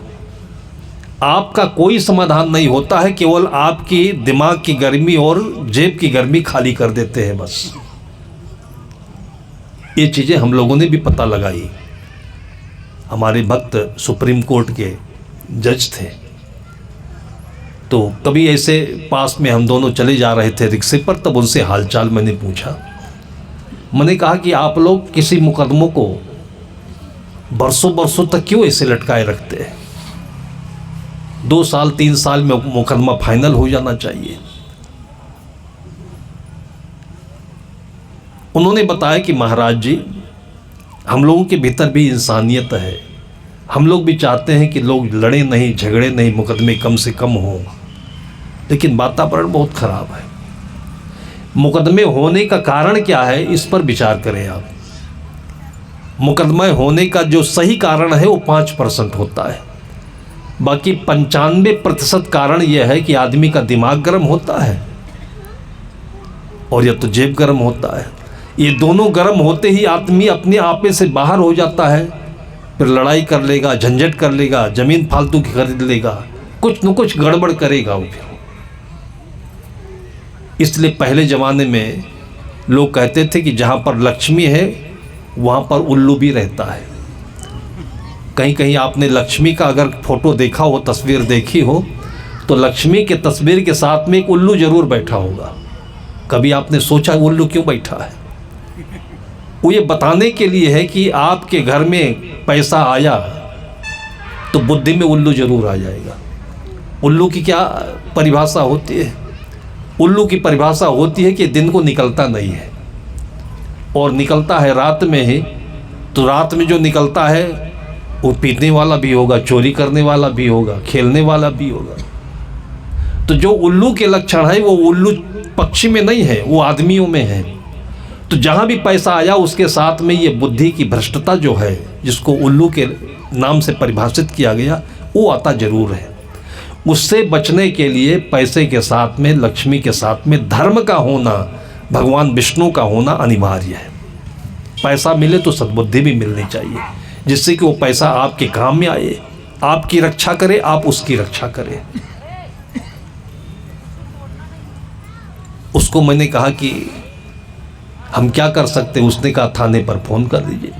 आपका कोई समाधान नहीं होता है, केवल आपकी दिमाग की गर्मी और जेब की गर्मी खाली कर देते हैं बस। ये चीज़ें हम लोगों ने भी पता लगाई। हमारे भक्त सुप्रीम कोर्ट के जज थे, तो कभी ऐसे पास में हम दोनों चले जा रहे थे रिक्शे पर, तब उनसे हालचाल मैंने पूछा। मैंने कहा कि आप लोग किसी मुकदमों को बरसों बरसों तक क्यों ऐसे लटकाए रखते हैं? 2 साल 3 साल में मुकदमा फाइनल हो जाना चाहिए। उन्होंने बताया कि महाराज जी, हम लोगों के भीतर भी इंसानियत है, हम लोग भी चाहते हैं कि लोग लड़े नहीं, झगड़े नहीं, मुकदमे कम से कम हों, लेकिन वातावरण बहुत खराब है। मुकदमे होने का कारण क्या है, इस पर विचार करें आप। मुकदमा होने का जो सही कारण है वो 5% होता है, बाकी 95% कारण यह है कि आदमी का दिमाग गर्म होता है और या तो जेब गर्म होता है। ये दोनों गर्म होते ही आदमी अपने आपे से बाहर हो जाता है, फिर लड़ाई कर लेगा, झंझट कर लेगा, ज़मीन फालतू की खरीद लेगा, कुछ न कुछ गड़बड़ करेगा वो फिर। इसलिए पहले ज़माने में लोग कहते थे कि जहाँ पर लक्ष्मी है वहाँ पर उल्लू भी रहता है। कहीं कहीं आपने लक्ष्मी का अगर फोटो देखा हो, तस्वीर देखी हो, तो लक्ष्मी के तस्वीर के साथ में एक उल्लू जरूर बैठा होगा। कभी आपने सोचा उल्लू क्यों बैठा है? वो ये बताने के लिए है कि आपके घर में पैसा आया तो बुद्धि में उल्लू जरूर आ जाएगा। उल्लू की क्या परिभाषा होती है? उल्लू की परिभाषा होती है कि दिन को निकलता नहीं है और निकलता है रात में ही। तो रात में जो निकलता है वो पीने वाला भी होगा, चोरी करने वाला भी होगा, खेलने वाला भी होगा। तो जो उल्लू के लक्षण है वो उल्लू पक्षी में नहीं है, वो आदमियों में है। तो जहाँ भी पैसा आया उसके साथ में ये बुद्धि की भ्रष्टता जो है, जिसको उल्लू के नाम से परिभाषित किया गया, वो आता जरूर है। उससे बचने के लिए पैसे के साथ में, लक्ष्मी के साथ में धर्म का होना, भगवान विष्णु का होना अनिवार्य है। पैसा मिले तो सद्बुद्धि भी मिलनी चाहिए, जिससे कि वो पैसा आपके काम में आए, आपकी रक्षा करे, आप उसकी रक्षा करें। उसको मैंने कहा कि हम क्या कर सकते हैं? उसने कहा थाने पर फ़ोन कर दीजिए।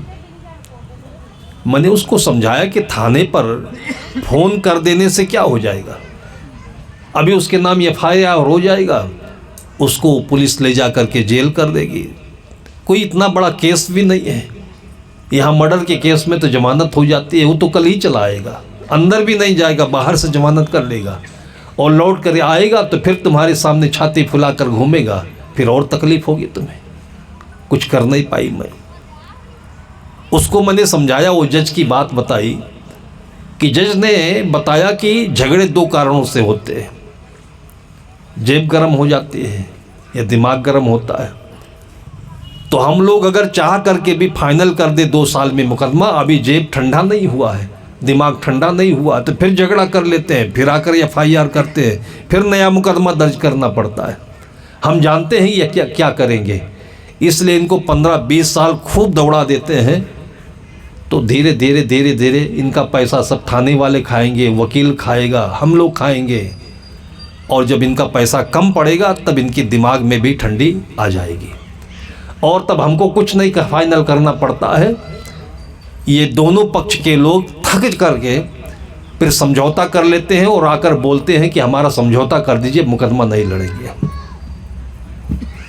मैंने उसको समझाया कि थाने पर फ़ोन कर देने से क्या हो जाएगा, अभी उसके नाम FIR हो जाएगा, उसको पुलिस ले जा करके जेल कर देगी। कोई इतना बड़ा केस भी नहीं है। यहाँ मर्डर के केस में तो जमानत हो जाती है, वो तो कल ही चला आएगा, अंदर भी नहीं जाएगा, बाहर से जमानत कर लेगा और लौट कर आएगा तो फिर तुम्हारे सामने छाती फुला कर घूमेगा, फिर और तकलीफ होगी तुम्हें। कुछ कर नहीं पाई मैं। उसको मैंने समझाया, वो जज की बात बताई कि जज ने बताया कि झगड़े 2 कारणों से होते हैं, जेब गर्म हो जाती है या दिमाग गर्म होता है। तो हम लोग अगर चाह करके भी फाइनल कर दे 2 साल में मुकदमा, अभी जेब ठंडा नहीं हुआ है, दिमाग ठंडा नहीं हुआ, तो फिर झगड़ा कर लेते हैं, फिर आकर FIR करते हैं, फिर नया मुकदमा दर्ज करना पड़ता है। हम जानते हैं ये क्या क्या करेंगे। इसलिए इनको 15-20 साल खूब दौड़ा देते हैं, तो धीरे धीरे धीरे धीरे इनका पैसा सब थाने वाले खाएंगे, वकील खाएगा, हम लोग खाएंगे, और जब इनका पैसा कम पड़ेगा तब इनकी दिमाग में भी ठंडी आ जाएगी, और तब हमको कुछ नहीं फाइनल करना पड़ता है। ये दोनों पक्ष के लोग थक करके फिर समझौता कर लेते हैं और आकर बोलते हैं कि हमारा समझौता कर दीजिए, मुकदमा नहीं लड़ेंगे।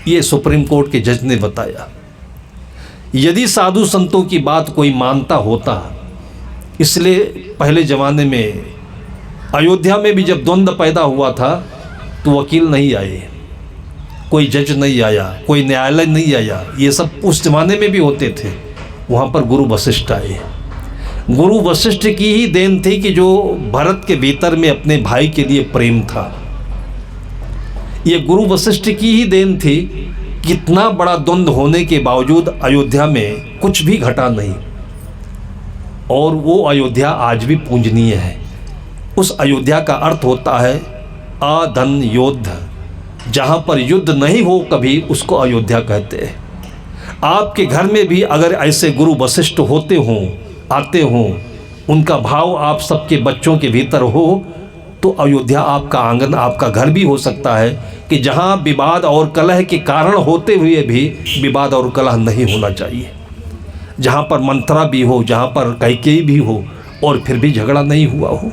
ये सुप्रीम कोर्ट के जज ने बताया। यदि साधु संतों की बात कोई मानता होता, इसलिए पहले ज़माने में अयोध्या में भी जब द्वंद्व पैदा हुआ था तो वकील नहीं आए, कोई जज नहीं आया, कोई न्यायालय नहीं आया, ये सब उस ज़माने में भी होते थे। वहाँ पर गुरु वशिष्ठ आए। गुरु वशिष्ठ की ही देन थी कि जो भरत के भीतर में अपने भाई के लिए प्रेम था, ये गुरु वशिष्ठ की ही देन थी। कितना बड़ा द्वंद्व होने के बावजूद अयोध्या में कुछ भी घटा नहीं, और वो अयोध्या आज भी पूजनीय है। उस अयोध्या का अर्थ होता है अधन योद्ध, जहाँ पर युद्ध नहीं हो कभी, उसको अयोध्या कहते हैं। आपके घर में भी अगर ऐसे गुरु वशिष्ठ होते हों, आते हों, उनका भाव आप सबके बच्चों के भीतर हो, तो अयोध्या आपका आंगन, आपका घर भी हो सकता है कि जहाँ विवाद और कलह के कारण होते हुए भी विवाद और कलह नहीं होना चाहिए, जहाँ पर मंत्रा भी हो, जहाँ पर कैकेयी भी हो, और फिर भी झगड़ा नहीं हुआ हो।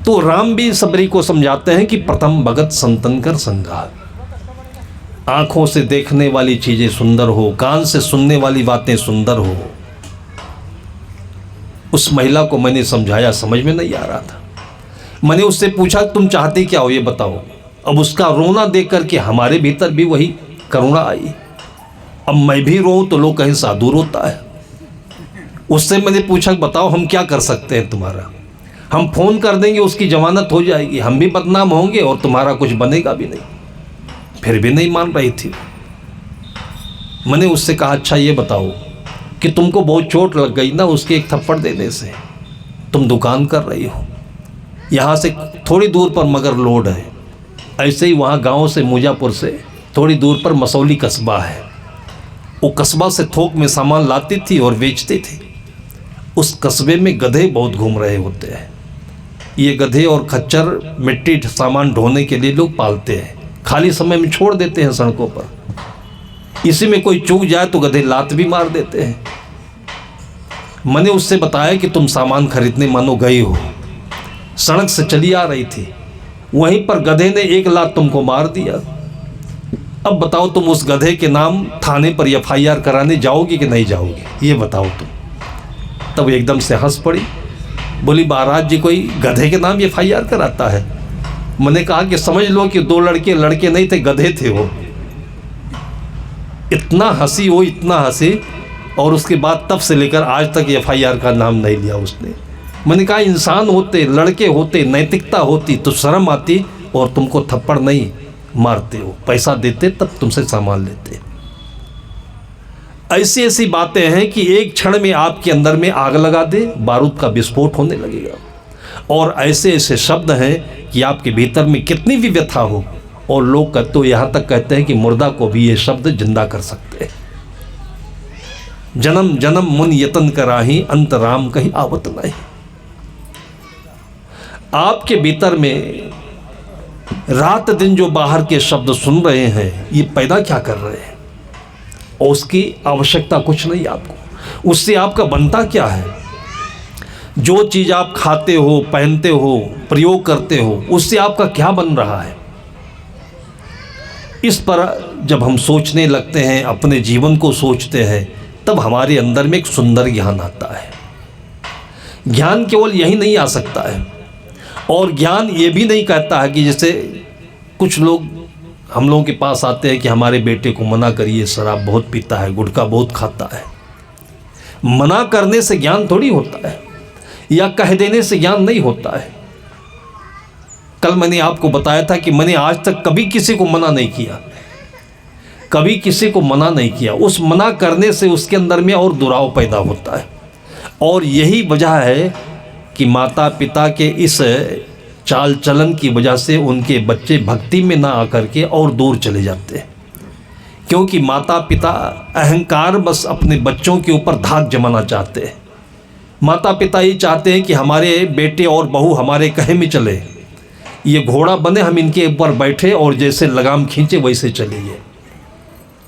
तो राम भी सबरी को समझाते हैं कि प्रथम भगत संतन कर संगा। आंखों से देखने वाली चीजें सुंदर हो, कान से सुनने वाली बातें सुंदर हो। उस महिला को मैंने समझाया, समझ में नहीं आ रहा था। मैंने उससे पूछा तुम चाहती क्या हो ये बताओ। अब उसका रोना देख करके हमारे भीतर भी वही करुणा आई। अब मैं भी रोऊं तो लोग कहीं साधु रोता है। उससे मैंने पूछा बताओ हम क्या कर सकते हैं तुम्हारा। हम फ़ोन कर देंगे, उसकी जमानत हो जाएगी, हम भी बदनाम होंगे और तुम्हारा कुछ बनेगा भी नहीं। फिर भी नहीं मान रही थी। मैंने उससे कहा अच्छा ये बताओ कि तुमको बहुत चोट लग गई ना उसके एक थप्पड़ देने से, तुम दुकान कर रही हो, यहाँ से थोड़ी दूर पर मगर लोड है, ऐसे ही वहाँ गांव से मुजापुर से थोड़ी दूर पर मसौली कस्बा है, वो कस्बा से थोक में सामान लाती थी और बेचती थी। उस कस्बे में गधे बहुत घूम रहे होते हैं। ये गधे और खच्चर मिट्टी सामान ढोने के लिए लोग पालते हैं, खाली समय में छोड़ देते हैं सड़कों पर। इसी में कोई चूक जाए तो गधे लात भी मार देते हैं। मैंने उससे बताया कि तुम सामान खरीदने मानो गई हो, सड़क से चली आ रही थी, वहीं पर गधे ने एक लात तुमको मार दिया। अब बताओ तुम उस गधे के नाम थाने पर FIR कराने जाओगी कि नहीं जाओगी, ये बताओ तुम। तब एकदम से हंस पड़ी, बोली महाराज जी कोई गधे के नाम FIR कराता है। मैंने कहा कि समझ लो कि 2 लड़के नहीं थे, गधे थे वो। इतना हंसी वो, इतना हंसी, और उसके बाद तब से लेकर आज तक FIR का नाम नहीं लिया उसने। मैंने कहा इंसान होते, लड़के होते, नैतिकता होती तो शर्म आती, और तुमको थप्पड़ नहीं मारते हो, पैसा देते तब तुमसे सामान लेते। ऐसी ऐसी बातें हैं कि एक क्षण में आपके अंदर में आग लगा दे, बारूद का विस्फोट होने लगेगा। और ऐसे ऐसे शब्द हैं कि आपके भीतर में कितनी भी व्यथा हो, और लोग तो यहाँ तक कहते हैं कि मुर्दा को भी ये शब्द जिंदा कर सकते हैं। जन्म जन्म मुन यतन कराही, अंत राम कहीं आवत नहीं। आपके भीतर में रात दिन जो बाहर के शब्द सुन रहे हैं, ये पैदा क्या कर रहे हैं, और उसकी आवश्यकता कुछ नहीं आपको। उससे आपका बनता क्या है? जो चीज़ आप खाते हो, पहनते हो, प्रयोग करते हो, उससे आपका क्या बन रहा है? इस पर जब हम सोचने लगते हैं, अपने जीवन को सोचते हैं, तब हमारे अंदर में एक सुंदर ज्ञान आता है। ज्ञान केवल यही नहीं आ सकता है, और ज्ञान ये भी नहीं कहता है कि जैसे कुछ लोग हम लोगों के पास आते हैं कि हमारे बेटे को मना करिए, शराब बहुत पीता है, गुटखा बहुत खाता है। मना करने से ज्ञान थोड़ी होता है, या कह देने से ज्ञान नहीं होता है। कल मैंने आपको बताया था कि मैंने आज तक कभी किसी को मना नहीं किया, कभी किसी को मना नहीं किया। उस मना करने से उसके अंदर में और दुराव पैदा होता है, और यही वजह है कि माता पिता के इस चाल चलन की वजह से उनके बच्चे भक्ति में ना आकर के और दूर चले जाते हैं, क्योंकि माता पिता अहंकार बस अपने बच्चों के ऊपर धाक जमाना चाहते हैं। माता पिता ये चाहते हैं कि हमारे बेटे और बहू हमारे कहे में चले, ये घोड़ा बने, हम इनके ऊपर बैठे और जैसे लगाम खींचे वैसे चलिए।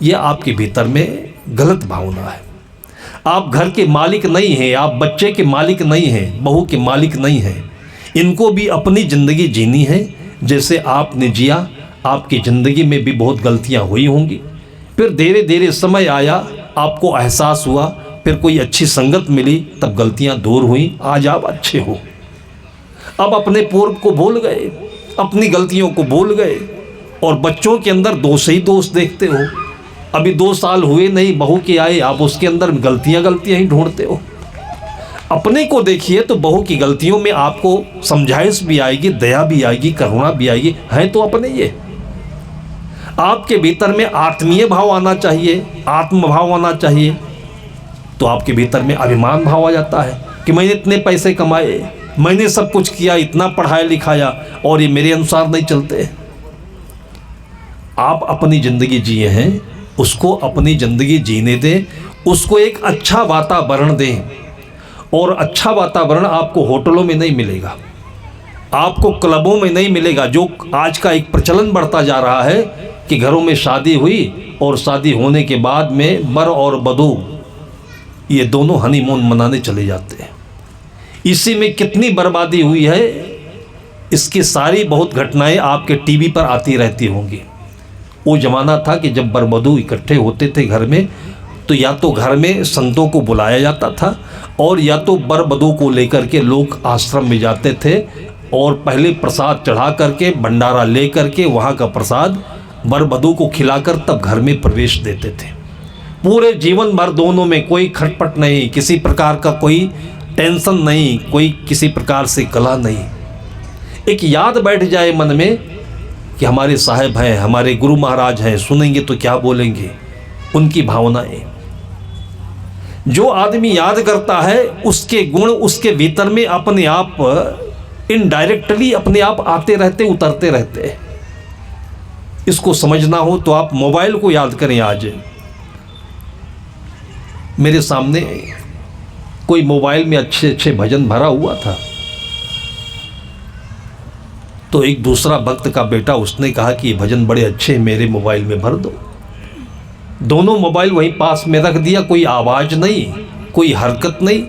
ये आपके भीतर में गलत भावना है। आप घर के मालिक नहीं हैं, आप बच्चे के मालिक नहीं हैं, बहू के मालिक नहीं हैं। इनको भी अपनी ज़िंदगी जीनी है जैसे आपने जिया। आपकी ज़िंदगी में भी बहुत गलतियां हुई होंगी, फिर धीरे धीरे समय आया, आपको एहसास हुआ, फिर कोई अच्छी संगत मिली, तब गलतियां दूर हुई, आज आप अच्छे हो। अब अपने पूर्व को भूल गए, अपनी गलतियों को भूल गए और बच्चों के अंदर दोष ही दोष देखते हो। अभी 2 साल हुए नहीं, बहू के आए, आप उसके अंदर गलतियां ही ढूंढते हो। अपने को देखिए तो बहू की गलतियों में आपको समझाइश भी आएगी, दया भी आएगी, करुणा भी आएगी। हैं तो अपने ये। आपके भीतर में आत्मीय भाव आना चाहिए, आत्म भाव आना चाहिए, तो आपके भीतर में अभिमान भाव आ जाता है कि मैंने इतने पैसे कमाए, मैंने सब कुछ किया, इतना पढ़ाया लिखाया और ये मेरे अनुसार नहीं चलते। आप अपनी ज़िंदगी जिए हैं, उसको अपनी ज़िंदगी जीने दें, उसको एक अच्छा वातावरण दें। और अच्छा वातावरण आपको होटलों में नहीं मिलेगा, आपको क्लबों में नहीं मिलेगा। जो आज का एक प्रचलन बढ़ता जा रहा है कि घरों में शादी हुई और शादी होने के बाद में वर और वधू ये दोनों हनीमून मनाने चले जाते हैं। इसी में कितनी बर्बादी हुई है, इसकी सारी बहुत घटनाएं आपके टीवी पर आती रहती होंगी। वो ज़माना था कि जब वर वधू इकट्ठे होते थे घर में, तो या तो घर में संतों को बुलाया जाता था और या तो वर वधू को लेकर के लोग आश्रम में जाते थे और पहले प्रसाद चढ़ा करके, भंडारा ले करके, वहाँ का प्रसाद वर वधू को खिलाकर तब घर में प्रवेश देते थे। पूरे जीवन भर दोनों में कोई खटपट नहीं, किसी प्रकार का कोई टेंशन नहीं, कोई किसी प्रकार से कलह नहीं। एक याद बैठ जाए मन में कि हमारे साहब हैं, हमारे गुरु महाराज हैं, सुनेंगे तो क्या बोलेंगे, उनकी भावनाएं। जो आदमी याद करता है उसके गुण उसके भीतर में अपने आप इनडायरेक्टली अपने आप आते रहते, उतरते रहते हैं। इसको समझना हो तो आप मोबाइल को याद करें। आज मेरे सामने कोई मोबाइल में अच्छे अच्छे भजन भरा हुआ था, तो एक दूसरा भक्त का बेटा उसने कहा कि ये भजन बड़े अच्छे हैं, मेरे मोबाइल में भर दो। दोनों मोबाइल वहीं पास में रख दिया, कोई आवाज़ नहीं, कोई हरकत नहीं,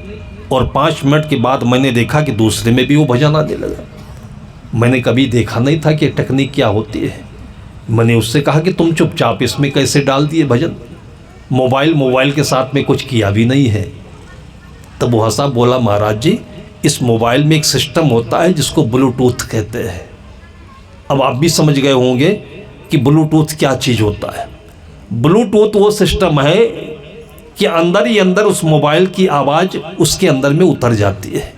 और 5 मिनट के बाद मैंने देखा कि दूसरे में भी वो भजन आने लगा। मैंने कभी देखा नहीं था कि टेक्निक क्या होती है। मैंने उससे कहा कि तुम चुपचाप इसमें कैसे डाल दिए भजन, मोबाइल के साथ में कुछ किया भी नहीं है। तब वो हंसा, बोला महाराज जी इस मोबाइल में एक सिस्टम होता है जिसको ब्लूटूथ कहते हैं। अब आप भी समझ गए होंगे कि ब्लूटूथ क्या चीज़ होता है। ब्लूटूथ वो सिस्टम है कि अंदर ही अंदर उस मोबाइल की आवाज़ उसके अंदर में उतर जाती है।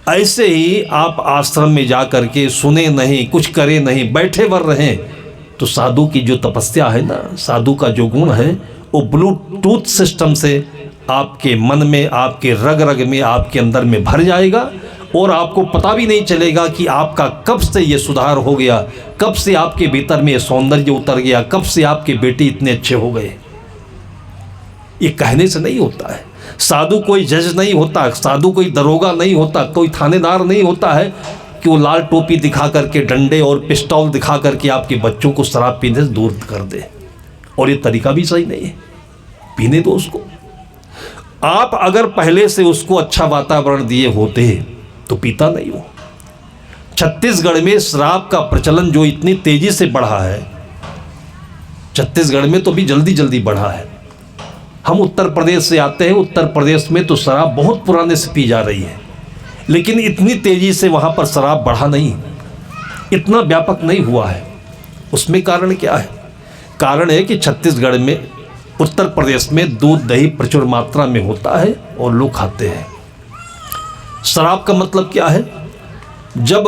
ऐसे ही आप आश्रम में जा कर के सुने नहीं, कुछ करे नहीं, बैठे वर रहें, तो साधु की जो तपस्या है ना, साधु का जो गुण है, वो ब्लूटूथ सिस्टम से आपके मन में, आपके रग रग में, आपके अंदर में भर जाएगा और आपको पता भी नहीं चलेगा कि आपका कब से ये सुधार हो गया, कब से आपके भीतर में ये सौंदर्य उतर गया, कब से आपके बेटे इतने अच्छे हो गए। ये कहने से नहीं होता है। साधु कोई जज नहीं होता, साधु कोई दरोगा नहीं होता, कोई थानेदार नहीं होता है कि वो लाल टोपी दिखा करके, डंडे और पिस्तौल दिखा करके आपके बच्चों को शराब पीने से दूर कर दे। और ये तरीका भी सही नहीं है, पीने दो उसको। आप अगर पहले से उसको अच्छा वातावरण दिए होते तो पीता नहीं हो। छत्तीसगढ़ में शराब का प्रचलन जो इतनी तेजी से बढ़ा है, छत्तीसगढ़ में तो भी जल्दी जल्दी बढ़ा है। हम उत्तर प्रदेश से आते हैं, उत्तर प्रदेश में तो शराब बहुत पुराने से पी जा रही है, लेकिन इतनी तेजी से वहाँ पर शराब बढ़ा नहीं, इतना व्यापक नहीं हुआ है। उसमें कारण क्या है? कारण है कि छत्तीसगढ़ में, उत्तर प्रदेश में दूध दही प्रचुर मात्रा में होता है और लोग खाते हैं। शराब का मतलब क्या है? जब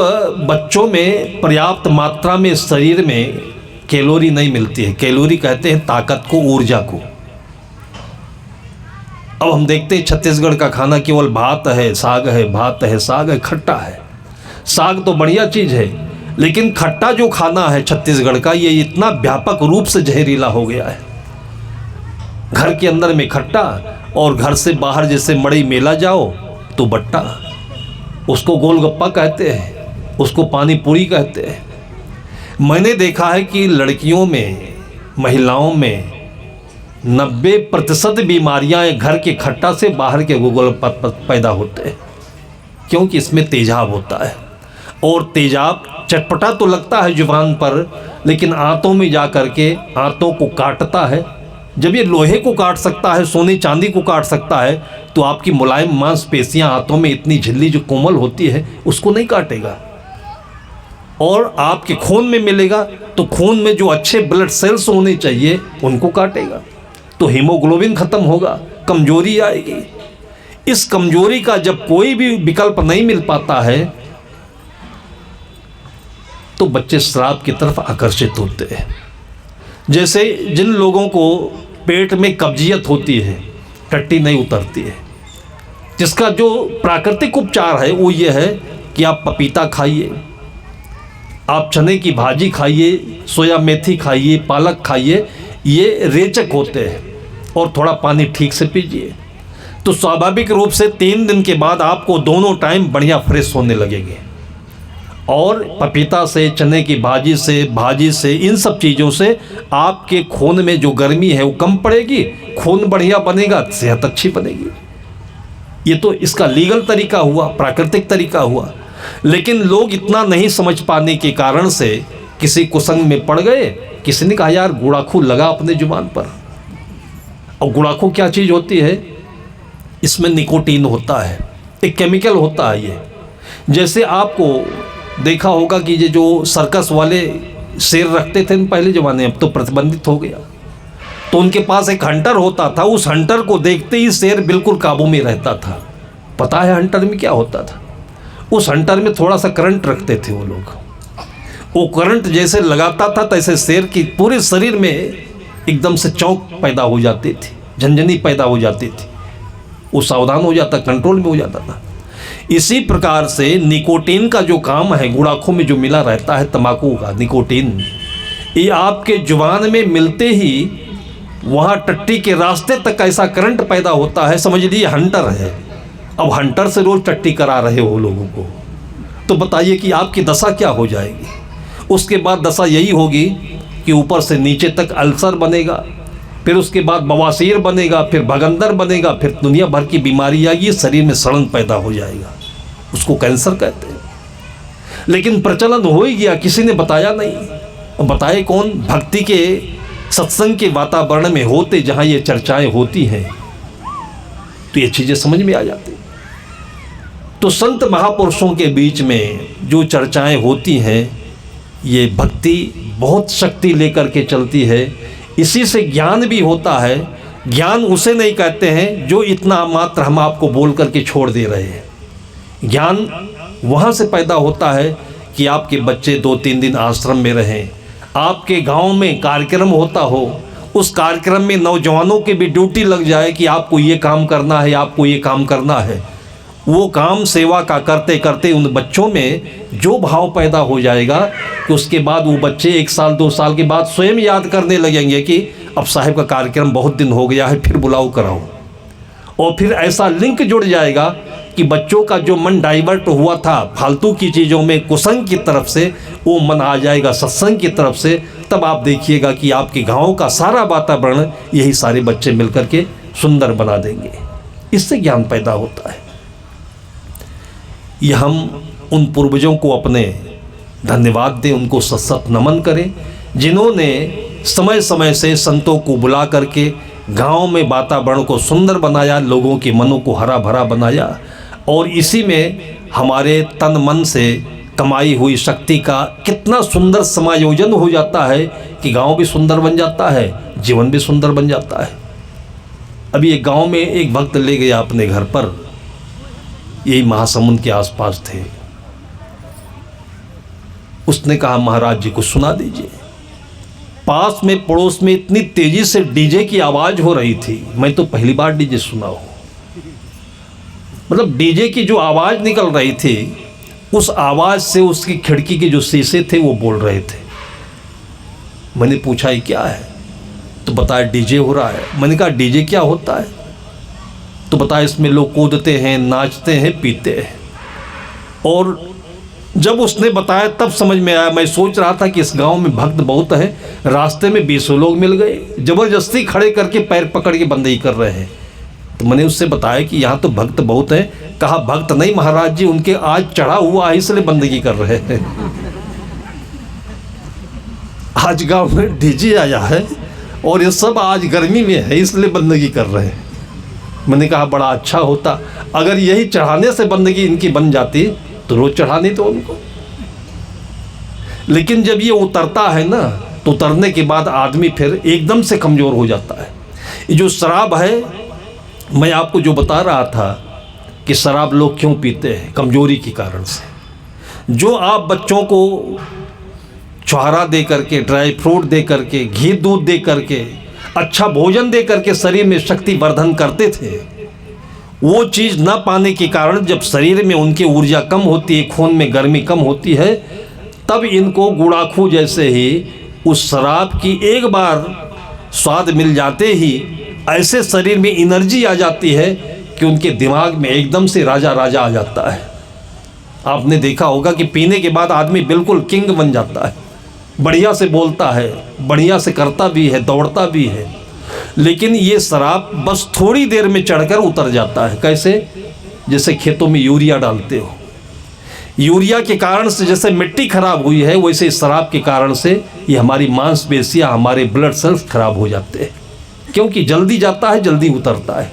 बच्चों में पर्याप्त मात्रा में शरीर में कैलोरी नहीं मिलती है, कैलोरी कहते हैं ताकत को, ऊर्जा को। अब हम देखते हैं छत्तीसगढ़ का खाना केवल भात है, साग है, भात है, साग है, खट्टा है। साग तो बढ़िया चीज़ है, लेकिन खट्टा जो खाना है छत्तीसगढ़ का, ये इतना व्यापक रूप से जहरीला हो गया है। घर के अंदर में खट्टा और घर से बाहर जैसे मड़ई मेला जाओ तो बट्टा, उसको गोलगप्पा कहते हैं, उसको पानी पूरी कहते हैं। मैंने देखा है कि लड़कियों में, महिलाओं में 90% बीमारियां घर के खट्टा से, बाहर के गोलगप्पा पैदा होते हैं, क्योंकि इसमें तेजाब होता है। और तेजाब चटपटा तो लगता है जुबान पर, लेकिन आंतों में जा कर के आंतों को काटता है। जब ये लोहे को काट सकता है, सोने चांदी को काट सकता है, तो आपकी मुलायम मांसपेशियां हाथों में इतनी झिल्ली जो कोमल होती है उसको नहीं काटेगा। और आपके खून में मिलेगा तो खून में जो अच्छे ब्लड सेल्स होने चाहिए उनको काटेगा, तो हीमोग्लोबिन खत्म होगा, कमजोरी आएगी। इस कमजोरी का जब कोई भी विकल्प नहीं मिल पाता है तो बच्चे शराब की तरफ आकर्षित होते हैं। जैसे जिन लोगों को पेट में कब्जियत होती है, टट्टी नहीं उतरती है, जिसका जो प्राकृतिक उपचार है वो ये है कि आप पपीता खाइए, आप चने की भाजी खाइए, सोया मेथी खाइए, पालक खाइए, ये रेचक होते हैं, और थोड़ा पानी ठीक से पीजिए, तो स्वाभाविक रूप से 3 दिन के बाद आपको दोनों टाइम बढ़िया फ्रेश होने लगेंगे। और पपीता से, चने की भाजी से, इन सब चीज़ों से आपके खून में जो गर्मी है वो कम पड़ेगी, खून बढ़िया बनेगा, सेहत अच्छी बनेगी। ये तो इसका लीगल तरीका हुआ, प्राकृतिक तरीका हुआ। लेकिन लोग इतना नहीं समझ पाने के कारण से किसी कुसंग में पड़ गए। किसी ने कहा यार गुड़ाखू लगा अपने जुबान पर। और गुड़ाखू क्या चीज़ होती है? इसमें निकोटीन होता है, एक केमिकल होता है ये। जैसे आपको देखा होगा कि ये जो सर्कस वाले शेर रखते थे पहले ज़माने, अब तो प्रतिबंधित हो गया, तो उनके पास एक हंटर होता था। उस हंटर को देखते ही शेर बिल्कुल काबू में रहता था। पता है हंटर में क्या होता था? उस हंटर में थोड़ा सा करंट रखते थे वो लोग। वो करंट जैसे लगाता था तैसे शेर की पूरे शरीर में एकदम से चौंक पैदा हो जाती थी, झंझनी पैदा हो जाती थी, वो सावधान हो जाता, कंट्रोल में हो जाता था। इसी प्रकार से निकोटीन का जो काम है, गुड़ाखों में जो मिला रहता है तंबाकू का निकोटीन, ये आपके जुबान में मिलते ही वहाँ टट्टी के रास्ते तक ऐसा करंट पैदा होता है, समझ लीजिए हंटर है। अब हंटर से रोज़ टट्टी करा रहे हो लोगों को, तो बताइए कि आपकी दशा क्या हो जाएगी। उसके बाद दशा यही होगी कि ऊपर से नीचे तक अल्सर बनेगा, फिर उसके बाद बवासीर बनेगा, फिर भगंदर बनेगा, फिर दुनिया भर की बीमारी आएगी, शरीर में सड़न पैदा हो जाएगा, उसको कैंसर कहते हैं। लेकिन प्रचलन हो ही गया, किसी ने बताया नहीं। बताए कौन? भक्ति के सत्संग के वातावरण में होते जहाँ ये चर्चाएं होती हैं तो ये चीज़ें समझ में आ जाती। तो संत महापुरुषों के बीच में जो चर्चाएं होती हैं, ये भक्ति बहुत शक्ति लेकर के चलती है। इसी से ज्ञान भी होता है। ज्ञान उसे नहीं कहते हैं जो इतना मात्र हम आपको बोल करके छोड़ दे रहे हैं। ज्ञान वहाँ से पैदा होता है कि आपके बच्चे 2-3 दिन आश्रम में रहें, आपके गांव में कार्यक्रम होता हो, उस कार्यक्रम में नौजवानों की भी ड्यूटी लग जाए कि आपको ये काम करना है, आपको ये काम करना है। वो काम सेवा का करते करते उन बच्चों में जो भाव पैदा हो जाएगा कि उसके बाद वो बच्चे 1 साल 2 साल के बाद स्वयं याद करने लगेंगे कि अब साहिब का कार्यक्रम बहुत दिन हो गया है, फिर बुलाओ कराओ। और फिर ऐसा लिंक जुड़ जाएगा कि बच्चों का जो मन डाइवर्ट हुआ था फालतू की चीज़ों में, कुसंग की तरफ से, वो मन आ जाएगा सत्संग की तरफ से। तब आप देखिएगा कि आपके गांव का सारा वातावरण यही सारे बच्चे मिलकर के सुंदर बना देंगे। इससे ज्ञान पैदा होता है। यह हम उन पूर्वजों को अपने धन्यवाद दें, उनको सत नमन करें, जिन्होंने समय समय से संतों को बुला करके गांव में वातावरण को सुंदर बनाया, लोगों के मनों को हरा भरा बनाया। और इसी में हमारे तन मन से कमाई हुई शक्ति का कितना सुंदर समायोजन हो जाता है कि गांव भी सुंदर बन जाता है, जीवन भी सुंदर बन जाता है। अभी एक गांव में एक भक्त ले गया अपने घर पर, यही महासमुंद के आसपास थे। उसने कहा महाराज जी को सुना दीजिए। पास में पड़ोस में इतनी तेजी से डीजे की आवाज़ हो रही थी, मैं तो पहली बार डीजे सुना हूँ। मतलब डीजे की जो आवाज़ निकल रही थी उस आवाज़ से उसकी खिड़की के जो शीशे थे वो बोल रहे थे। मैंने पूछा ये क्या है? तो बताया डीजे हो रहा है। मैंने कहा डीजे क्या होता है? तो बताया इसमें लोग कूदते हैं, नाचते हैं, पीते हैं। और जब उसने बताया तब समझ में आया। मैं सोच रहा था कि इस गांव में भक्त बहुत है, रास्ते में 20 लोग मिल गए, ज़बरदस्ती खड़े करके पैर पकड़ के बंदगी कर रहे हैं। तो मैंने उससे बताया कि यहाँ तो भक्त बहुत है। कहा भक्त नहीं महाराज जी, उनके आज चढ़ा हुआ है इसलिए बंदगी कर रहे हैं। आज गांव में डीजे आया है और ये सब आज गर्मी में है इसलिए बंदगी कर रहे हैं। मैंने कहा बड़ा अच्छा होता अगर यही चढ़ाने से बंदगी इनकी बन जाती तो रोज चढ़ानी तो उनको। लेकिन जब ये उतरता है ना तो उतरने के बाद आदमी फिर एकदम से कमज़ोर हो जाता है। ये जो शराब है, मैं आपको जो बता रहा था कि शराब लोग क्यों पीते हैं, कमज़ोरी के कारण से। जो आप बच्चों को छुहारा दे करके, ड्राई फ्रूट दे करके, घी दूध दे करके, अच्छा भोजन दे करके शरीर में शक्ति वर्धन करते थे, वो चीज़ ना पाने के कारण जब शरीर में उनकी ऊर्जा कम होती है, खून में गर्मी कम होती है, तब इनको गुड़ाखू जैसे ही उस शराब की एक बार स्वाद मिल जाते ही ऐसे शरीर में एनर्जी आ जाती है कि उनके दिमाग में एकदम से राजा राजा आ जाता है। आपने देखा होगा कि पीने के बाद आदमी बिल्कुल किंग बन जाता है, बढ़िया से बोलता है, बढ़िया से करता भी है, दौड़ता भी है। लेकिन ये शराब बस थोड़ी देर में चढ़कर उतर जाता है। कैसे? जैसे खेतों में यूरिया डालते हो, यूरिया के कारण से जैसे मिट्टी खराब हुई है, वैसे शराब के कारण से ये हमारी मांसपेशियां, हमारे ब्लड सेल्स खराब हो जाते हैं, क्योंकि जल्दी जाता है, जल्दी उतरता है।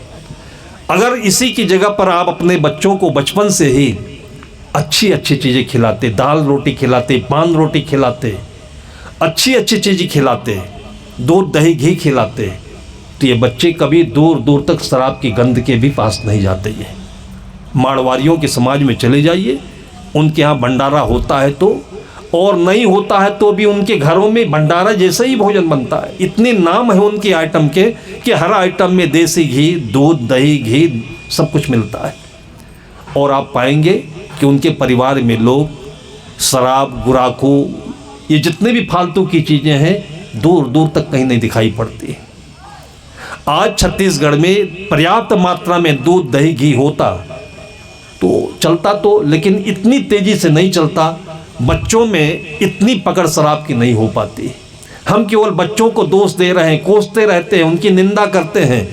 अगर इसी की जगह पर आप अपने बच्चों को बचपन से ही अच्छी अच्छी चीज़ें खिलाते, दाल रोटी खिलाते, पान रोटी खिलाते, अच्छी अच्छी चीज़ें खिलाते, दूध दही घी खिलाते, तो ये बच्चे कभी दूर दूर तक शराब की गंध के भी पास नहीं जाते हैं। मारवाड़ियों के समाज में चले जाइए, उनके यहाँ भंडारा होता है तो, और नहीं होता है तो भी उनके घरों में भंडारा जैसे ही भोजन बनता है। इतने नाम है उनके आइटम के कि हर आइटम में देसी घी, दूध दही घी सब कुछ मिलता है। और आप पाएंगे कि उनके परिवार में लोग शराब, गुराखू, ये जितने भी फालतू की चीज़ें हैं दूर दूर तक कहीं नहीं दिखाई पड़ती। आज छत्तीसगढ़ में पर्याप्त मात्रा में दूध दही घी होता तो चलता तो, लेकिन इतनी तेज़ी से नहीं चलता। बच्चों में इतनी पकड़ शराब की नहीं हो पाती। हम केवल बच्चों को दोष दे रहे हैं, कोसते रहते हैं, उनकी निंदा करते हैं,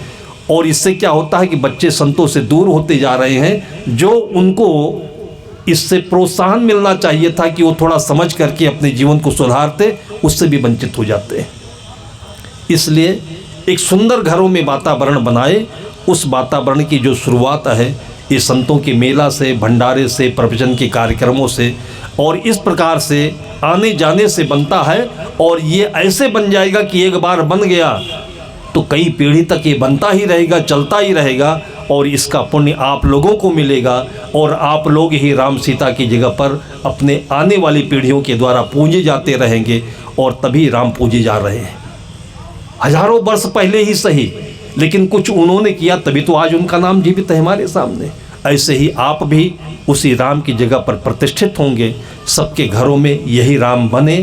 और इससे क्या होता है कि बच्चे संतों से दूर होते जा रहे हैं। जो उनको इससे प्रोत्साहन मिलना चाहिए था कि वो थोड़ा समझ करके अपने जीवन को सुधारते, उससे भी वंचित हो जाते हैं। इसलिए एक सुंदर घरों में वातावरण बनाए। उस वातावरण की जो शुरुआत है ये संतों के मेला से, भंडारे से, प्रवचन के कार्यक्रमों से और इस प्रकार से आने जाने से बनता है। और ये ऐसे बन जाएगा कि एक बार बन गया तो कई पीढ़ी तक ये बनता ही रहेगा, चलता ही रहेगा, और इसका पुण्य आप लोगों को मिलेगा। और आप लोग ही राम सीता की जगह पर अपने आने वाली पीढ़ियों के द्वारा पूजे जाते रहेंगे, और तभी राम पूजे जा रहे हैं। हजारों वर्ष पहले ही सही, लेकिन कुछ उन्होंने किया तभी तो आज उनका नाम जीवित है हमारे सामने। ऐसे ही आप भी उसी राम की जगह पर प्रतिष्ठित होंगे। सबके घरों में यही राम बने।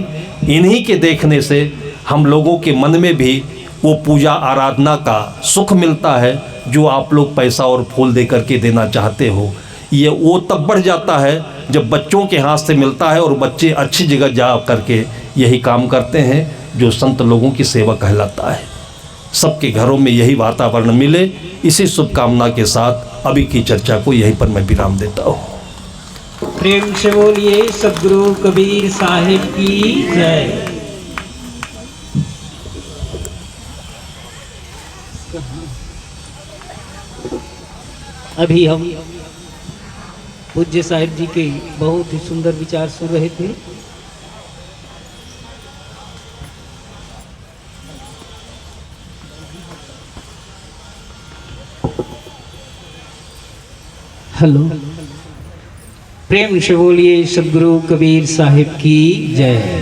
इन्हीं के देखने से हम लोगों के मन में भी वो पूजा आराधना का सुख मिलता है जो आप लोग पैसा और फूल दे करके देना चाहते हो। ये वो तब बढ़ जाता है जब बच्चों के हाथ से मिलता है और बच्चे अच्छी जगह जा करके यही काम करते हैं जो संत लोगों की सेवा कहलाता है। सबके घरों में यही वातावरण मिले, इसी शुभकामना के साथ अभी की चर्चा को यहीं पर मैं विराम देता हूँ। प्रेम से बोलिए सद्गुरु कबीर साहिब की जय। अभी हम पूज्य साहिब जी के बहुत ही सुंदर विचार सुन रहे थे। हेलो, प्रेम से बोलिए सद्गुरु कबीर साहिब की जय।